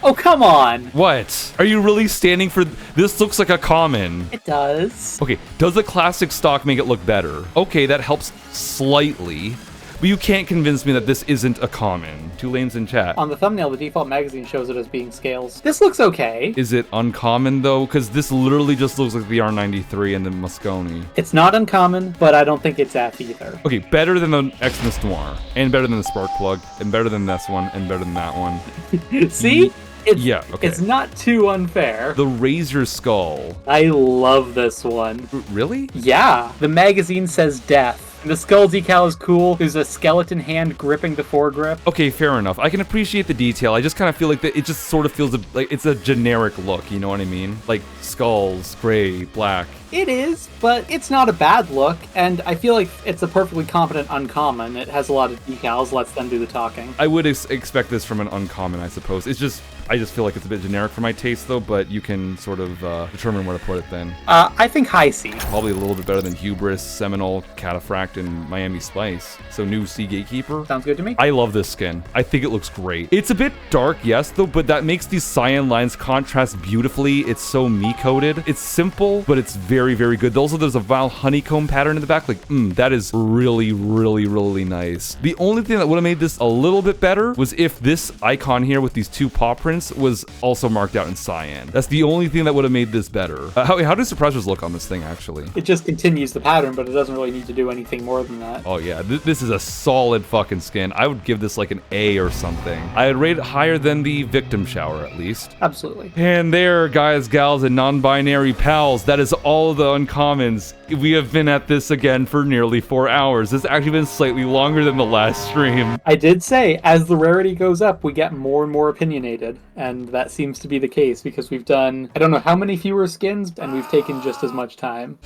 Oh, come on! What? Are you really standing for... This looks like a common. It does. Okay, does the classic stock make it look better? Okay, that helps slightly. but you can't convince me that this isn't a common. 2 lanes in chat. On the thumbnail, the default magazine shows it as being scales. This looks okay. Is it uncommon though? Because this literally just looks like the R93 and the Mosconi. It's not uncommon, but I don't think it's F either. Okay, better than the Xmas Noir, and better than the Spark Plug, and better than this one, and better than that one. See? Yeah, okay. It's not too unfair. The Razor Skull. I love this one. Really? Yeah. The magazine says death. The skull decal is cool. There's a skeleton hand gripping the foregrip. Okay, fair enough. I can appreciate the detail. I just kind of feel like that it just sort of feels like it's a generic look, you know what I mean? Like skulls, gray, black. It is, but it's not a bad look, and I feel like it's a perfectly competent uncommon. It has a lot of decals, lets them do the talking. I would expect this from an uncommon, I suppose. I just feel like it's a bit generic for my taste, though, but you can sort of determine where to put it then. I think high C. Probably a little bit better than Hubris, Seminole, Cataphract, and Miami Spice. So new Sea Gatekeeper. Sounds good to me. I love this skin. I think it looks great. It's a bit dark, yes, though, but that makes these cyan lines contrast beautifully. It's so me-coated. It's simple, but it's very, very good. Also, there's a vile honeycomb pattern in the back. Like, that is really, really, really nice. The only thing that would have made this a little bit better was if this icon here with these 2 paw prints was also marked out in cyan. That's the only thing that would have made this better. How do suppressors look on this thing, actually? It just continues the pattern, but it doesn't really need to do anything more than that. Oh yeah, this is a solid fucking skin. I would give this like an A or something. I'd rate it higher than the Victim Shower, at least. Absolutely. And there, guys, gals, and non-binary pals, that is all of the uncommons. We have been at this again for nearly 4 hours. It's actually been slightly longer than the last stream. I did say, as the rarity goes up, we get more and more opinionated, and that seems to be the case because we've done, I don't know how many fewer skins, and we've taken just as much time.